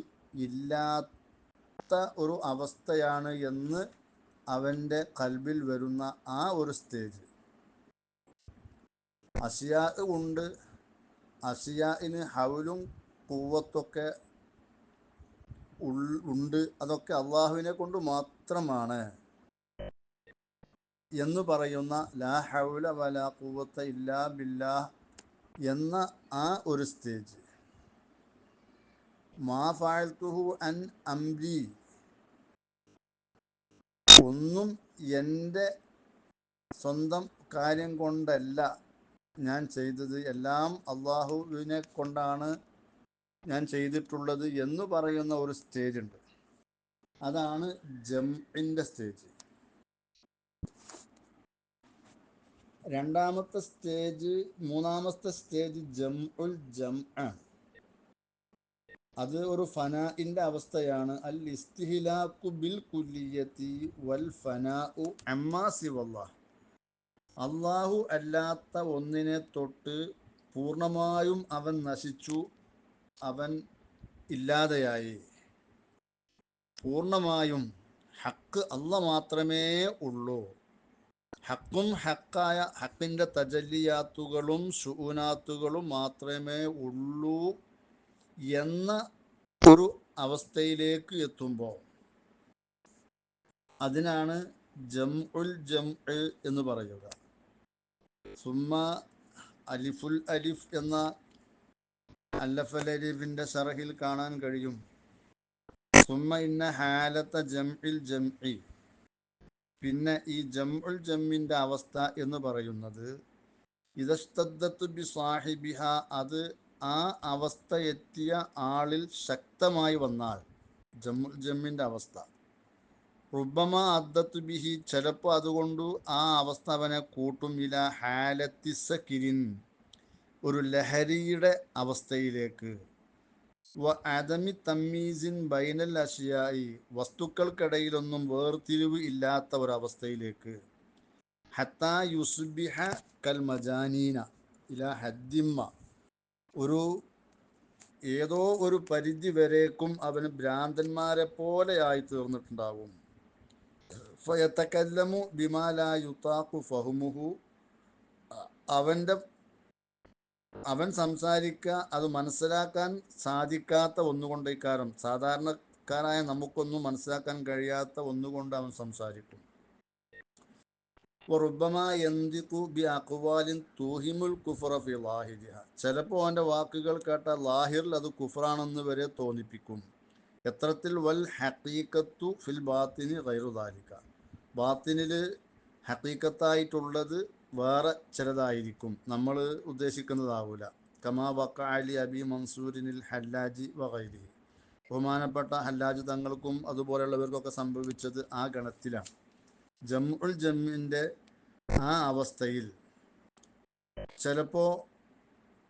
ഇല്ലാത്ത ഒരു അവസ്ഥയാണ് എന്ന് അവൻ്റെ ഖൽബിൽ വരുന്ന ആ ഒരു സ്റ്റേജ്. അഷിയാ ഉണ്ട്, അഷിയാന് ഹൗലും ഖുവ്വത്തൊക്കെ ഉണ്ട്, അതൊക്കെ അള്ളാഹുവിനെ കൊണ്ട് മാത്രമാണ് എന്ന് പറയുന്ന ലാ ഹൗല വലാ ഖുവ്വത്ത ഇല്ലാ ബില്ലാഹ് എന്ന ആ ഒരു സ്റ്റേജ്. മാ ഫഅൽതുഹു അൻ അംരി, ഒന്നും എൻ്റെ സ്വന്തം കാര്യം കൊണ്ടല്ല ഞാൻ ചെയ്തത്, എല്ലാം അള്ളാഹുവിനെ കൊണ്ടാണ് ഞാൻ ചെയ്തിട്ടുള്ളത് എന്ന് പറയുന്ന ഒരു സ്റ്റേജ് ഉണ്ട്. അതാണ് ജംഇൻ്റെ സ്റ്റേജ്. മൂന്നാമത്തെ സ്റ്റേജ് ജംഉൽ ജംഅ. അത് ഒരു ഫനാഇൻ്റെ അവസ്ഥയാണ്. അൽ ഇസ്തിഹ്ലാഖു ബിൽ കുല്ലിയത്തി വൽ ഫനാഉ അമ്മാ സിവല്ലാഹ്. അള്ളാഹു അല്ലാത്ത ഒന്നിനെ തൊട്ട് പൂർണ്ണമായും അവൻ നശിച്ചു, അവൻ ഇല്ലാതെയായി. പൂർണ്ണമായും ഹക്ക് അല്ലാഹ് മാത്രമേ ഉള്ളൂ. ഹക്കും ഹക്കായ ഹക്കിൻ്റെ തജല്ലിയാത്തുകളും ശുഊനാത്തുകളും മാത്രമേ ഉള്ളൂ എന്ന ഒരു അവസ്ഥയിലേക്ക് എത്തുമ്പോൾ അതിനാണ് ജംഉൽ ജംഅ് എന്ന് പറയുക. സുമ്മ അലിഫുൽ അലിഫ് എന്ന അല്ലഫൽ അലിഫിൻ്റെ ശറഹിൽ കാണാൻ കഴിയും. സുമ്മ ഇന്ന ഹാലത്ത ജംഇൽ ജംഇ, പിന്നെ ഈ ജംഉൽ ജംഇൻ്റെ അവസ്ഥ എന്ന് പറയുന്നത് ഇദസ്തദ്ദത്ത് ബി സാഹിബിഹ, അത് ആ അവസ്ഥ എത്തിയ ആളിൽ ശക്തമായി വന്നാൽ ജംഉൽ ജംഇൻ്റെ അവസ്ഥ. റുബ്ബമ അദ്ദത്ത് ബിഹി, ചിലപ്പോൾ അതുകൊണ്ട് ആ അവസ്ഥ അവനെ കൂട്ടും ഇല ഹാലത്തി സക്കിരിൻ, ഒരു ലഹരിയുടെ അവസ്ഥയിലേക്ക്, വ അദമി തമ്മീസിൻ ബൈനൽ അഷിയായി, വസ്തുക്കൾക്കിടയിലൊന്നും വേർതിരിവ് ഇല്ലാത്ത ഒരവസ്ഥയിലേക്ക്, ഹത്താ യുസ്ബിഹ കൽ മജാനീന ഇലാ ഹദ്ദിമ്മ, ഒരു ഏതോ ഒരു പരിധി വരേക്കും അവന് ഭ്രാന്തന്മാരെ പോലെയായി തീർന്നിട്ടുണ്ടാകും. ഫയതകല്ലമു ബിമാ ലാ യുതാഖു ഫഹ്മുഹു, അവൻ സംസാരിക്കുക അത് മനസ്സിലാക്കാൻ സാധിക്കാത്ത ഒന്നുകൊണ്ട്, ഇക്കാരം സാധാരണക്കാരായ നമുക്കൊന്നും മനസ്സിലാക്കാൻ കഴിയാത്ത ഒന്നുകൊണ്ട് അവൻ സംസാരിക്കും. വറുബ്ബമാ യന്തിഖു ബി അഖ്വാലിൻ തൂഹിമുൽ കുഫ്റ ഫി ളാഹിരിഹ, ചിലപ്പോൾ അവൻ്റെ വാക്കുകൾ കേട്ട ലാഹിറിൽ അത് കുഫ്റാണെന്ന് വരെ തോന്നിപ്പിക്കും. എത്രത്തിൽ വൽ ഹഖീഖത്തു ഫിൽ ബാത്തിനി ഗൈറു ദാലിക, ബാത്തിനിൽ ഹഖീഖത്തായിട്ടുള്ളത് വേറെ ചിലതായിരിക്കും, നമ്മൾ ഉദ്ദേശിക്കുന്നതാവൂല. കമാ വഖ അലി അബി മൻസൂരിനിൽ ഹല്ലാജി വഗൈരി, ബഹുമാനപ്പെട്ട ഹല്ലാജ് തങ്ങൾക്കും അതുപോലെയുള്ളവർക്കൊക്കെ സംഭവിച്ചത് ആ ഗണത്തിലാണ്. ജംഉൽ ജമ്മിൻ്റെ ആ അവസ്ഥയിൽ ചിലപ്പോൾ,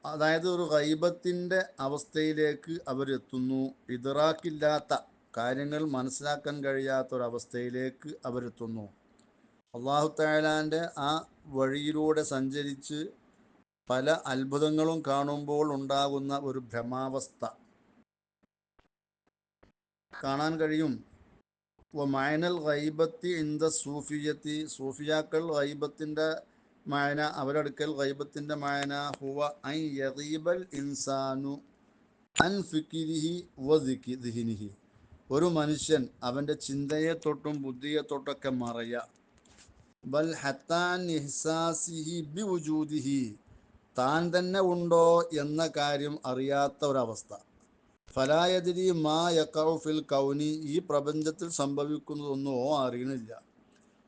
അതായത് ഒരു ഗൈബത്തിൻ്റെ അവസ്ഥയിലേക്ക് അവരെത്തുന്നു, ഇദ്റാക്കില്ലാത്ത കാര്യങ്ങൾ മനസ്സിലാക്കാൻ കഴിയാത്ത ഒരവസ്ഥയിലേക്ക് അവരെത്തുന്നു. അല്ലാഹു തആലാൻ്റെ ആ വഴിയിലൂടെ സഞ്ചരിച്ച് പല അത്ഭുതങ്ങളും കാണുമ്പോൾ ഉണ്ടാകുന്ന ഒരു ഭ്രമാവസ്ഥ കാണാൻ കഴിയും. മഅനൽ ഗൈബത്തി ഇന്ദ സൂഫിയത്തി, സൂഫിയാക്കൾ ഗൈബത്തിൻ്റെ മഅന, അവരടുക്കൽ ഗൈബത്തിൻ്റെ മഅന ഹുവ അൻ യഗീബൽ ഇൻസാനു അൻ ഫിക്രിഹി വ ദിഹ്നിഹി, ഒരു മനുഷ്യൻ അവൻ്റെ ചിന്തയെ തൊട്ടും ബുദ്ധിയെ തൊട്ടൊക്കെ മറയുക. ബൽ ഹത്താൻ ഇഹ്സാസിഹി ബി വുജൂദിഹി, താൻ തന്നെ ഉണ്ടോ എന്ന കാര്യം അറിയാത്ത ഒരവസ്ഥ. ഫലാ യദ്രി മാ യഖഉ ഫിൽ കൗനി, ഈ പ്രപഞ്ചത്തിൽ സംഭവിക്കുന്നതൊന്നും ഓ അറിയണില്ല.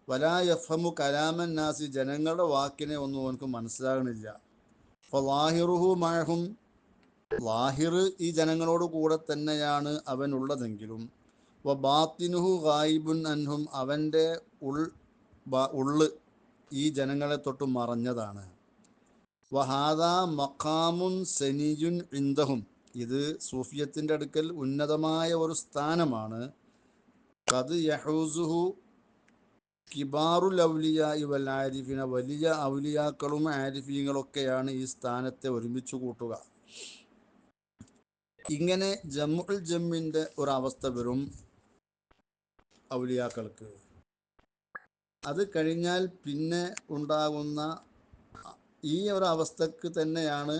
വലാ യഫ്ഹമു കലാമൻ നാസി, ജനങ്ങളുടെ വാക്കിനെ ഒന്നും അവനക്ക് മനസ്സിലാകണില്ല. ഫലാഹിറുഹു മഅഹും, ലാഹിർ ഈ ജനങ്ങളോട് കൂടെ തന്നെയാണ് അവനുള്ളതെങ്കിലും, വ ബാത്തിനുഹു ഗായിബുൻ അൻഹും, അവൻ്റെ ഉള്ള് ഈ ജനങ്ങളെ തൊട്ട് മറഞ്ഞതാണ്. വഹാദാ മഖാമുൻ സനിയുൻ ഇൻദഹും, ഇത് സൂഫിയത്തിൻ്റെ അടുക്കൽ ഉന്നതമായ ഒരു സ്ഥാനമാണ്. ഖദ് യഹൂസുഹു കിബാറുൽ ഔലിയാഇ വൽ ആരിഫീന, വലിയ ഔലിയാക്കളും ആരിഫീങ്ങളൊക്കെയാണ് ഈ സ്ഥാനത്തെ ഒരുമിച്ച് കൂട്ടുക. ഇങ്ങനെ ജംഉൽ ജമ്മിൻ്റെ ഒരവസ്ഥ വരും ഔലിയാക്കൾക്ക്. അത് കഴിഞ്ഞാൽ പിന്നെ ഉണ്ടാകുന്ന ഈ ഒരു അവസ്ഥക്ക് തന്നെയാണ്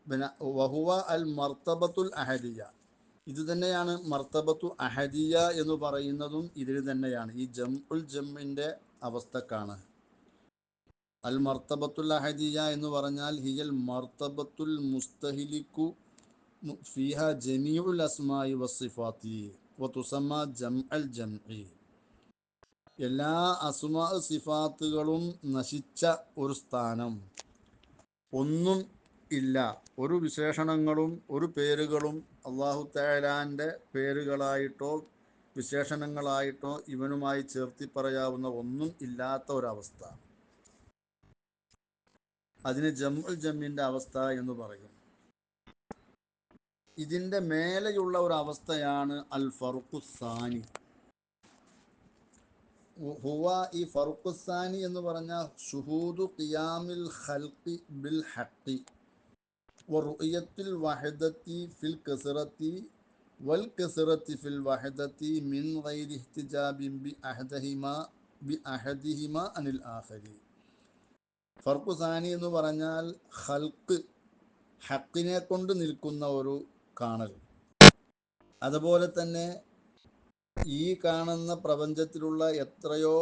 പിന്നെ വഹുവ അൽ മർത്തബത്തുൽ അഹദിയ, ഇത് തന്നെയാണ് മർത്തബത്തു അഹദിയ എന്ന് പറയുന്നതും ഇതിൽ തന്നെയാണ്, ഈ ജംഉൽ ജമ്മിൻ്റെ അവസ്ഥക്കാണ്. അൽ മർത്തബത്തുൽ അഹദിയ എന്ന് പറഞ്ഞാൽ ഹിയൽ മർത്തബത്തുൽ മുസ്തഹിലിക്കു ഫീഹ ജമീഉൽ അസ്മായി വസ്സിഫാത്തി വതുസമ്മ ജംഅൽ ജംഇ, എല്ലാ അസ്മാ സിഫാത്തുകളും നശിച്ച ഒരു സ്ഥാനം, ഒന്നും ഇല്ല, ഒരു വിശേഷണങ്ങളും ഒരു പേരുകളും അല്ലാഹു തആലാൻ്റെ പേരുകളായിട്ടോ വിശേഷണങ്ങളായിട്ടോ ഇവനുമായി ചേർത്തി പറയാവുന്ന ഒന്നും ഇല്ലാത്ത ഒരവസ്ഥ, അതിന് ജംഉൽ ജമ്മിൻ്റെ അവസ്ഥ എന്ന് പറയും. ഇതിൻ്റെ മേലെയുള്ള ഒരു അവസ്ഥയാണ് അൽ ഫർഖുസാനി. ഹുവ, ഈ ഫർഖുസാനി എന്ന് പറഞ്ഞാൽ ശുഹൂദു ഖിയാമിൽ ഖൽഖി ബിൽ ഹഖി വറുയത്തിൽ വഹദത്തി ഫിൽ കസറത്തി വൽ കസറത്തി ഫിൽ വഹദത്തി മിൻ ഗൈരി ഇഹ്തിജാബിൻ ബി അഹദിഹിമ അനിൽ ആഖരി. ഫർഖുസാനി എന്ന് പറഞ്ഞാൽ ഖൽഖ്, ഹക്കിനെ കൊണ്ട് നിൽക്കുന്ന ഒരു കാണൽ. അതുപോലെ തന്നെ ഈ കാണുന്ന പ്രപഞ്ചത്തിലുള്ള എത്രയോ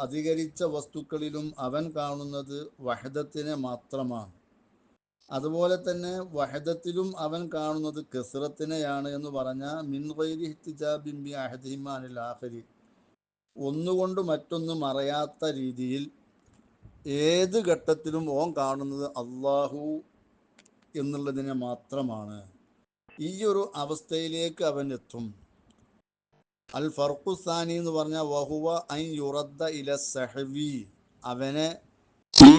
അധികരിച്ച വസ്തുക്കളിലും അവൻ കാണുന്നത് വഹദത്തിനെ മാത്രമാണ്. അതുപോലെ തന്നെ വഹദത്തിലും അവൻ കാണുന്നത് കസ്റത്തിനെയാണ് എന്ന് പറഞ്ഞാൽ മിൻ ഗൈരി ഇഹ്തിജാബിൻ ബി അഹദിഹിമ അനിൽ ആഖരി, ഒന്നുകൊണ്ട് മറ്റൊന്ന് മറയാത്ത രീതിയിൽ ഏത് ഘട്ടത്തിലും ഓൻ കാണുന്നത് അള്ളാഹു എന്നുള്ളതിനെ മാത്രമാണ്. ഈ ഒരു അവസ്ഥയിലേക്ക് അവൻ എത്തും. അൽ ഫർഖുസാനി എന്ന് പറഞ്ഞാൽ വഹുവ അൻ യുറദ്ദ ഇല സഹവി, അവനെ ഈ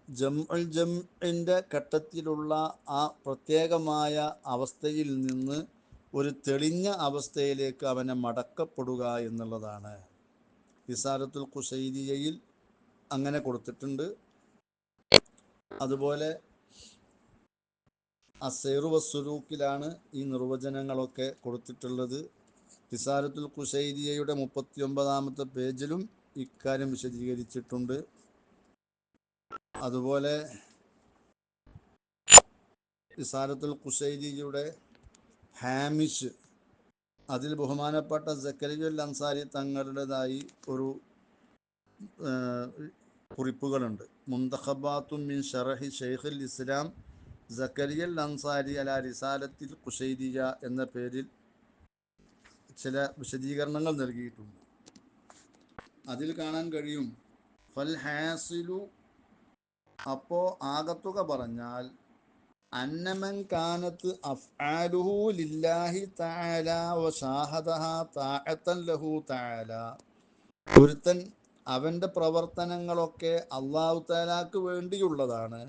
ജംഇൻ്റെ ഘട്ടത്തിലുള്ള ആ പ്രത്യേകമായ അവസ്ഥയിൽ നിന്ന് ഒരു തെളിഞ്ഞ അവസ്ഥയിലേക്ക് അവനെ മടക്കപ്പെടുക എന്നുള്ളതാണ്. റിസാലത്തുൽ ഖുശൈരിയയിൽ അങ്ങനെ കൊടുത്തിട്ടുണ്ട്. അതുപോലെ അസൈറു വസ്സുലൂക്കിലാണ് ഈ നിർവചനങ്ങളൊക്കെ കൊടുത്തിട്ടുള്ളത്. റിസാലത്തുൽ ഖുശൈരിയയുടെ 39-ാമത്തെ പേജിലും ഇക്കാര്യം വിശദീകരിച്ചിട്ടുണ്ട്. അതുപോലെ റിസാലത്തുൽ ഖുശൈരിയുടെ ഹാമിഷ്, അതിൽ ബഹുമാനപ്പെട്ട സക്കരിയുൽ അൻസാരി തങ്ങളുടേതായി ഒരു കുറിപ്പുകളുണ്ട്. മുന്തഖബാത്തും മിൻ ഷറഹി ഷെയ്ഖുൽ ഇസ്ലാം സക്കരിയൽ അൻസാരി അല റിസാലത്തിൽ ഖുശൈരിയ എന്ന പേരിൽ ചില വിശദീകരണങ്ങൾ നൽകിയിട്ടുണ്ട്. അതിൽ കാണാൻ കഴിയും ഫൽ ഹാസിലു, അപ്പോൾ ആകത്തുക പറഞ്ഞാൽ അന്നമൻ കാനത്ത് അഫ്ആലുഹു ലില്ലാഹി തആല വശാഹദഹ താഅത്തൻ ലഹു തആല, ഒരുത്തൻ അവൻ്റെ പ്രവർത്തനങ്ങളൊക്കെ അല്ലാഹു തആലാക്ക് വേണ്ടിയുള്ളതാണ്,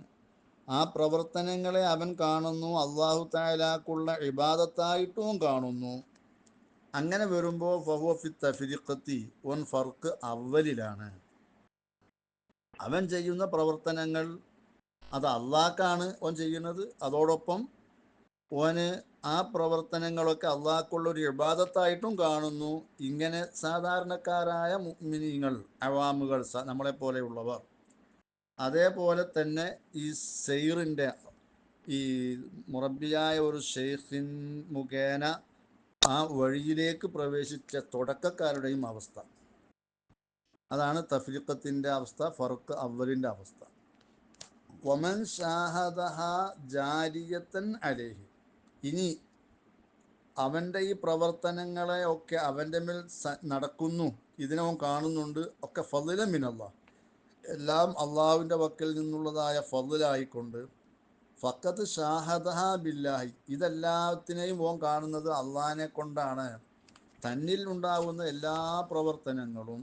ആ പ്രവർത്തനങ്ങളെ അവൻ കാണുന്നു അല്ലാഹു തആലാക്കുള്ള ഇബാദത്തായിട്ടും കാണുന്നു. അങ്ങനെ വരുമ്പോൾ ഫഹുവ ഫി തഫ്രീഖത്തി, ഓൻ ഫർക്ക് അവലിലാണ്. അവൻ ചെയ്യുന്ന പ്രവർത്തനങ്ങൾ അത് അള്ളാഹ്ക്കാണ് ഓൻ ചെയ്യുന്നത്, അതോടൊപ്പം ഓന് ആ പ്രവർത്തനങ്ങളൊക്കെ അള്ളാഹ്ക്കുള്ളൊരു ഇബാദത്തായിട്ടും കാണുന്നു. ഇങ്ങനെ സാധാരണക്കാരായ മുഅ്മിനീങ്ങൾ, അവാമുകൾ, നമ്മളെപ്പോലെയുള്ളവർ, അതേപോലെ തന്നെ ഈ സെയ്റിൻ്റെ ഈ മുറബിയായ ഒരു ഷെയ്ഖിൻ മുഖേന ആ വഴിയിലേക്ക് പ്രവേശിച്ച തുടക്കക്കാരുടെയും അവസ്ഥ അതാണ്. തഫ്രീഖത്തിൻ്റെ അവസ്ഥ, ഫർക്ക് അവലിൻ്റെ അവസ്ഥ. വമൻ ഷാഹദഹ ജാരിയത്തൻ അലൈഹി, ഇനി അവൻ്റെ ഈ പ്രവർത്തനങ്ങളെ ഒക്കെ അവൻ്റെ മേൽ നടക്കുന്നു, ഇതിനവൻ കാണുന്നുണ്ട്, ഒക്കെ ഫദ്ല മിനല്ലാഹ്, എല്ലാം അള്ളാഹുവിൻ്റെ വക്കിൽ നിന്നുള്ളതായ ഫദ്ലായിക്കൊണ്ട്, ഫഖത്ത് ഷാഹദഹ ബില്ലാഹി, ഇതെല്ലാത്തിനെയും ഓൻ കാണുന്നത് അള്ളാഹിനെ കൊണ്ടാണ്. തന്നിൽ ഉണ്ടാകുന്ന എല്ലാ പ്രവർത്തനങ്ങളും,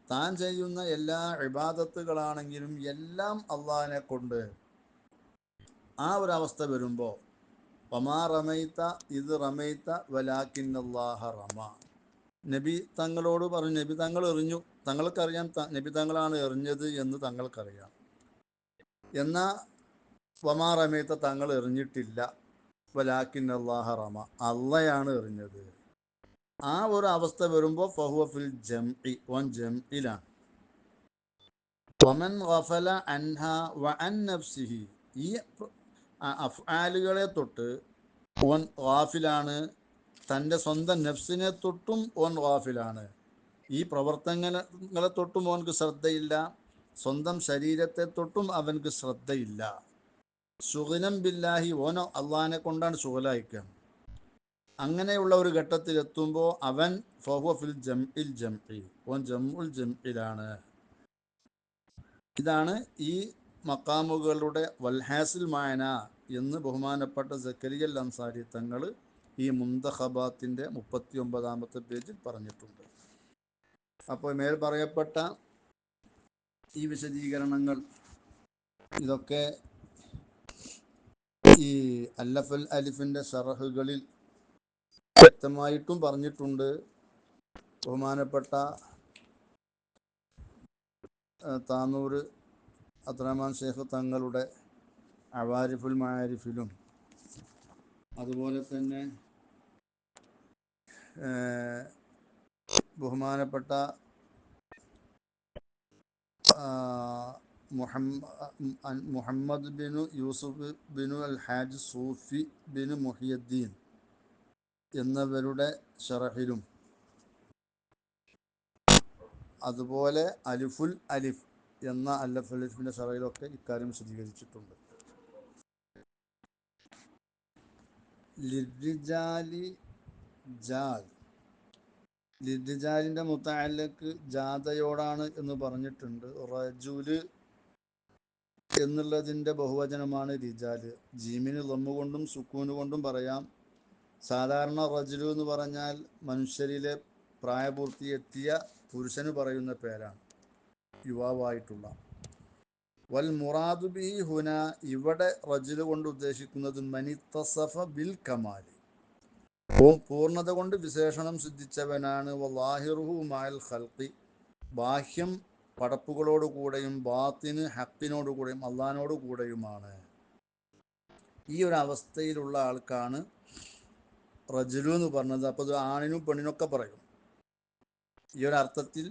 താൻ ചെയ്യുന്ന എല്ലാ ഇബാദത്തുകളാണെങ്കിലും എല്ലാം അള്ളാഹിനെ കൊണ്ട്. ആ ഒരവസ്ഥ വരുമ്പോൾ വമാ റമൈത ഇത് റമൈത വലാകിന്നല്ലാഹ റമ, നബി തങ്ങളോട് പറഞ്ഞു, നബി തങ്ങൾ എറിഞ്ഞു, തങ്ങൾക്കറിയാം നബി തങ്ങളാണ് എറിഞ്ഞത് എന്ന് തങ്ങൾക്കറിയാം. എന്നാൽ വമാ റമൈത, തങ്ങൾ എറിഞ്ഞിട്ടില്ല, വലാകിന്നല്ലാഹ റമ, അള്ളയാണ് എറിഞ്ഞത്. ആ ഒരു അവസ്ഥ വരുമ്പോൾ ഫഹുവ ഫിൽ ജംഇ, ഓൻ ജംഇലാണ്. വമൻ ഗഫല അൻഹ വഅൻ നഫ്സിഹി, ഈ അഫ്ആലുകളെ തൊട്ട് ഓൻ ഗാഫിലാണ്, തൻ്റെ സ്വന്തം നഫ്സിനെ തൊട്ടും ഓൻ ഗാഫിലാണ്. ഈ പ്രവർത്തനങ്ങളെ തൊട്ടും ഓനക്ക് ശ്രദ്ധയില്ല, സ്വന്തം ശരീരത്തെ തൊട്ടും അവനക്ക് ശ്രദ്ധയില്ല. ശുഗലൻ ബില്ലാഹി, ഓനോ അള്ളാഹിനെ കൊണ്ടാണ് ശുഗലായിക്കുക. അങ്ങനെയുള്ള ഒരു ഘട്ടത്തിലെത്തുമ്പോൾ അവൻ ഫഹുവ ഫിൽ ജംഇൽ ജംഇ, ഓൻ ജംഉൽ ജംഇലാണ്. ഇതാണ് ഈ മക്കാമുകളുടെ വൽഹാസിൽ മായന എന്ന് ബഹുമാനപ്പെട്ട സക്കരിയൽ അൻസാരി തങ്ങൾ ഈ മുന്തഖബാത്തിൻ്റെ 39-ാമത്തെ പേജിൽ പറഞ്ഞിട്ടുണ്ട്. അപ്പോൾ മേൽ പറയപ്പെട്ട ഈ വിശദീകരണങ്ങൾ ഇതൊക്കെ ഈ അല്ലഫൽ അലിഫിൻ്റെ ഷറഹുകളിൽ വ്യക്തമായിട്ടും പറഞ്ഞിട്ടുണ്ട്. ബഹുമാനപ്പെട്ട താനൂർ അബ്ദുറഹ്മാൻ ഷേഖ് തങ്ങളുടെ അവാരിഫുൽ മാരിഫിലും, അതുപോലെ തന്നെ ബഹുമാനപ്പെട്ട മുഹമ്മദ് ബിനു യൂസുഫ് ബിനു അൽ ഹാജ് സൂഫി ബിനു മുഹിയുദ്ദീൻ എന്നവരുടെ ഷറഹിലും, അതുപോലെ അലിഫുൽ അലിഫ് എന്ന അല്ലഫ് അലിഫിൻ്റെ ഷറഹിലൊക്കെ ഇക്കാര്യം വിശദീകരിച്ചിട്ടുണ്ട്. ലിർരിജാലി ജാൽ, ലിർരിജാലിൻ്റെ മുതഅല്ലഖ് ജാതയോടാണ് എന്ന് പറഞ്ഞിട്ടുണ്ട്. റജുല് എന്നുള്ളതിൻ്റെ ബഹുവചനമാണ് റിജാല്. ജീമിന് ലമ്മു കൊണ്ടും സുക്കൂന് കൊണ്ടും പറയാം. സാധാരണ റജുലു എന്ന് പറഞ്ഞാൽ മനുഷ്യരിലെ പ്രായപൂർത്തി എത്തിയ പുരുഷന് പറയുന്ന പേരാണ്, യുവാവായിട്ടുള്ള. വൽ മുറാദു ബിഹി ഹുന, ഇവിടെ റജുല് കൊണ്ട് ഉദ്ദേശിക്കുന്നത് മനിത്തസഫ ബിൽ കമാലി, പൂർണ്ണത കൊണ്ട് വിശേഷണം സിദ്ധിച്ചവനാണ്. വല്ലാഹിറുഹു മഅൽ ഖൽഖി, ബാഹ്യം പടപ്പുകളോട് കൂടെയും ബാത്തിന് ഹക്കിനോട് കൂടെയും അള്ളാഹിനോട് കൂടെയുമാണ്. ഈ ഒരു അവസ്ഥയിലുള്ള ആൾക്കാണ് റജുലു എന്ന് പറഞ്ഞത്. അപ്പോൾ ഇത് ആണിനും പെണ്ണിനൊക്കെ പറയും. ഈ ഒരു അർത്ഥത്തിൽ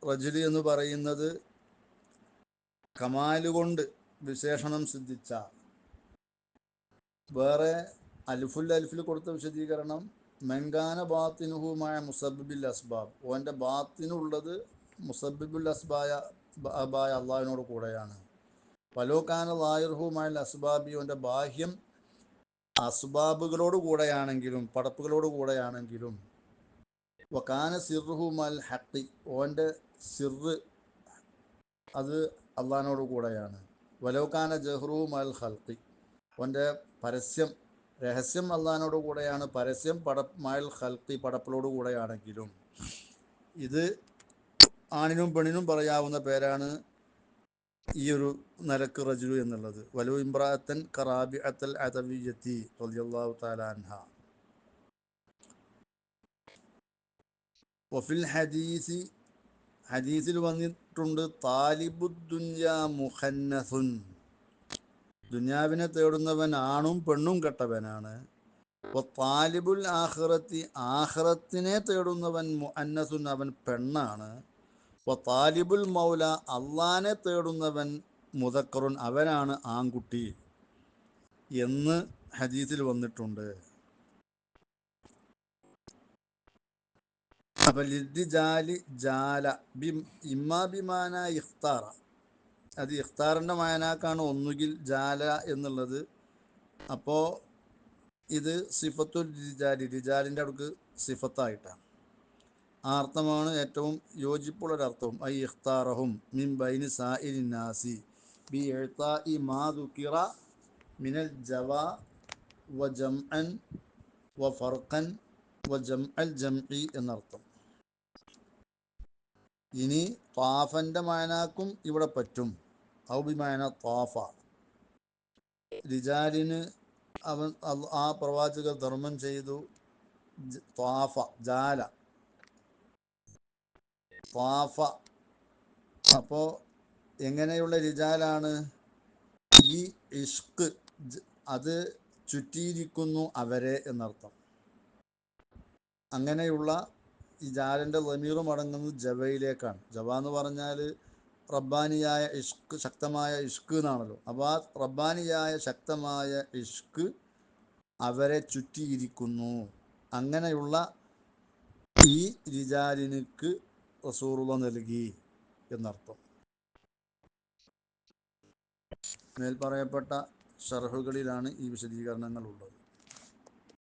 റജുലു എന്ന് പറയുന്നത് കമാലുകൊണ്ട് വിശേഷണം സിദ്ധിച്ച. വേറെ അൽഫിൽ കൊടുത്ത വിശദീകരണം മെങ്കാന ബാത്തിനുഹുമായ മുസബിബിൽ അസ്ബാബ്, ഓൻ്റെ ബാത്തിനുള്ളത് മുസബിബുൽ അസ്ബായ അള്ളാഹിനോട് കൂടെയാണ്. വലോകാന ലാഹിർഹുമായ അസ്ബാബി, ഓൻ്റെ ബാഹ്യം അസ്ബാബുകളോട് കൂടെയാണെങ്കിലും പടപ്പുകളോട് കൂടെയാണെങ്കിലും. വകാന സിർഹുമൽ ഹഖി, ഓൻ്റെ സിറ് അത് അള്ളാഹിനോട് കൂടെയാണ്. വലോകാന ജഹ്റുമൽ ഖൽഖി, ഓൻ്റെ പരസ്യം രഹസ്യം അള്ളാഹിനോട് കൂടെയാണ്. പരസ്യം മൽ ഖൽഖി പടപ്പിലോട് കൂടെയാണെങ്കിലും. ഇത് ആണിനും പെണ്ണിനും പറയാവുന്ന പേരാണ് ഈ ഒരു നിലക്ക് റജുലു എന്നുള്ളത്. വലു ഇംറാഅത്തൻ കറാബിഅത്തൽ അദവിയ്യത്തി റളിയല്ലാഹു തആല അൻഹ. വഫിൽ ഹദീസി, ഹദീസിൽ വന്നിട്ടുണ്ട് താലിബുദ്ദുന്യ മുഖന്നസുൻ, ദുനിയാവിനെ തേടുന്നവൻ ആണും പെണ്ണും കെട്ടവനാണ്. താലിബുൽ ആഖിറത്തി, ആഖിറത്തിനെ തേടുന്നവൻ മുഅന്നസുൻ, അവൻ പെണ്ണാണ്. താലിബുൽ മൗല, അള്ളാനെ തേടുന്നവൻ മുദക്കറുൻ, അവനാണ് ആൺകുട്ടി എന്ന് ഹദീസിൽ വന്നിട്ടുണ്ട്. അപ്പം ലിദ്ദിജാലി ജാല ഇമ്മാ ബിമാന ഇഖ്താറ, അത് ഇഖ്താറിൻ്റെ മാനാക്കാണ് ഒന്നുകിൽ ജാല എന്നുള്ളത്. അപ്പോൾ ഇത് സിഫത്തുൽ രിജാലി, റിജാലിൻ്റെ അടുക്ക് സിഫത്തായിട്ടാണ്. ആ അർത്ഥമാണ് ഏറ്റവും യോജിപ്പുള്ളൊരർത്ഥവും. ഐ ഇഖ്താറഹും മിൻ ബൈനി സായിരി നാസി ബി ഇഅ്താഇ മാ ദുകിറ മിനൽ ജവാ വ ജംഅൻ വ ഫർഖൻ വ ജംഅൽ ജംഇ എന്നർത്ഥം. ഇനി ത്വാഫൻ്റെ മാനാക്കും ഇവിടെ പറ്റും. ഔ ബി മാന ത്വാഫ, റിജാലിന് അവൻ ആ പ്രവാചകർ ധർമ്മം ചെയ്തു. ത്വാഫ ജാല ത്വാഫ, അപ്പോൾ എങ്ങനെയുള്ള റിജാലാണ്? ഈ ഇഷ്ക് അത് ചുറ്റിയിരിക്കുന്നു അവരെ എന്നർത്ഥം. അങ്ങനെയുള്ള ഈ ജാലിൻ്റെ ളമീറും അടങ്ങുന്നത് ജവയിലേക്കാണ്. ജവ എന്ന് പറഞ്ഞാൽ റബ്ബാനിയായ ഇഷ്ക്, ശക്തമായ ഇഷ്ക് എന്നാണല്ലോ. അപ്പോൾ ആ റബ്ബാനിയായ ശക്തമായ ഇഷ്ക് അവരെ ചുറ്റിയിരിക്കുന്നു. അങ്ങനെയുള്ള ഈ റിജാലിനിക്ക് റസൂലുള്ള നൽകി എന്നർത്ഥം. മേൽ പറയപ്പെട്ട ഷർഹുകളിലാണ് ഈ വിശദീകരണങ്ങളുള്ളത്.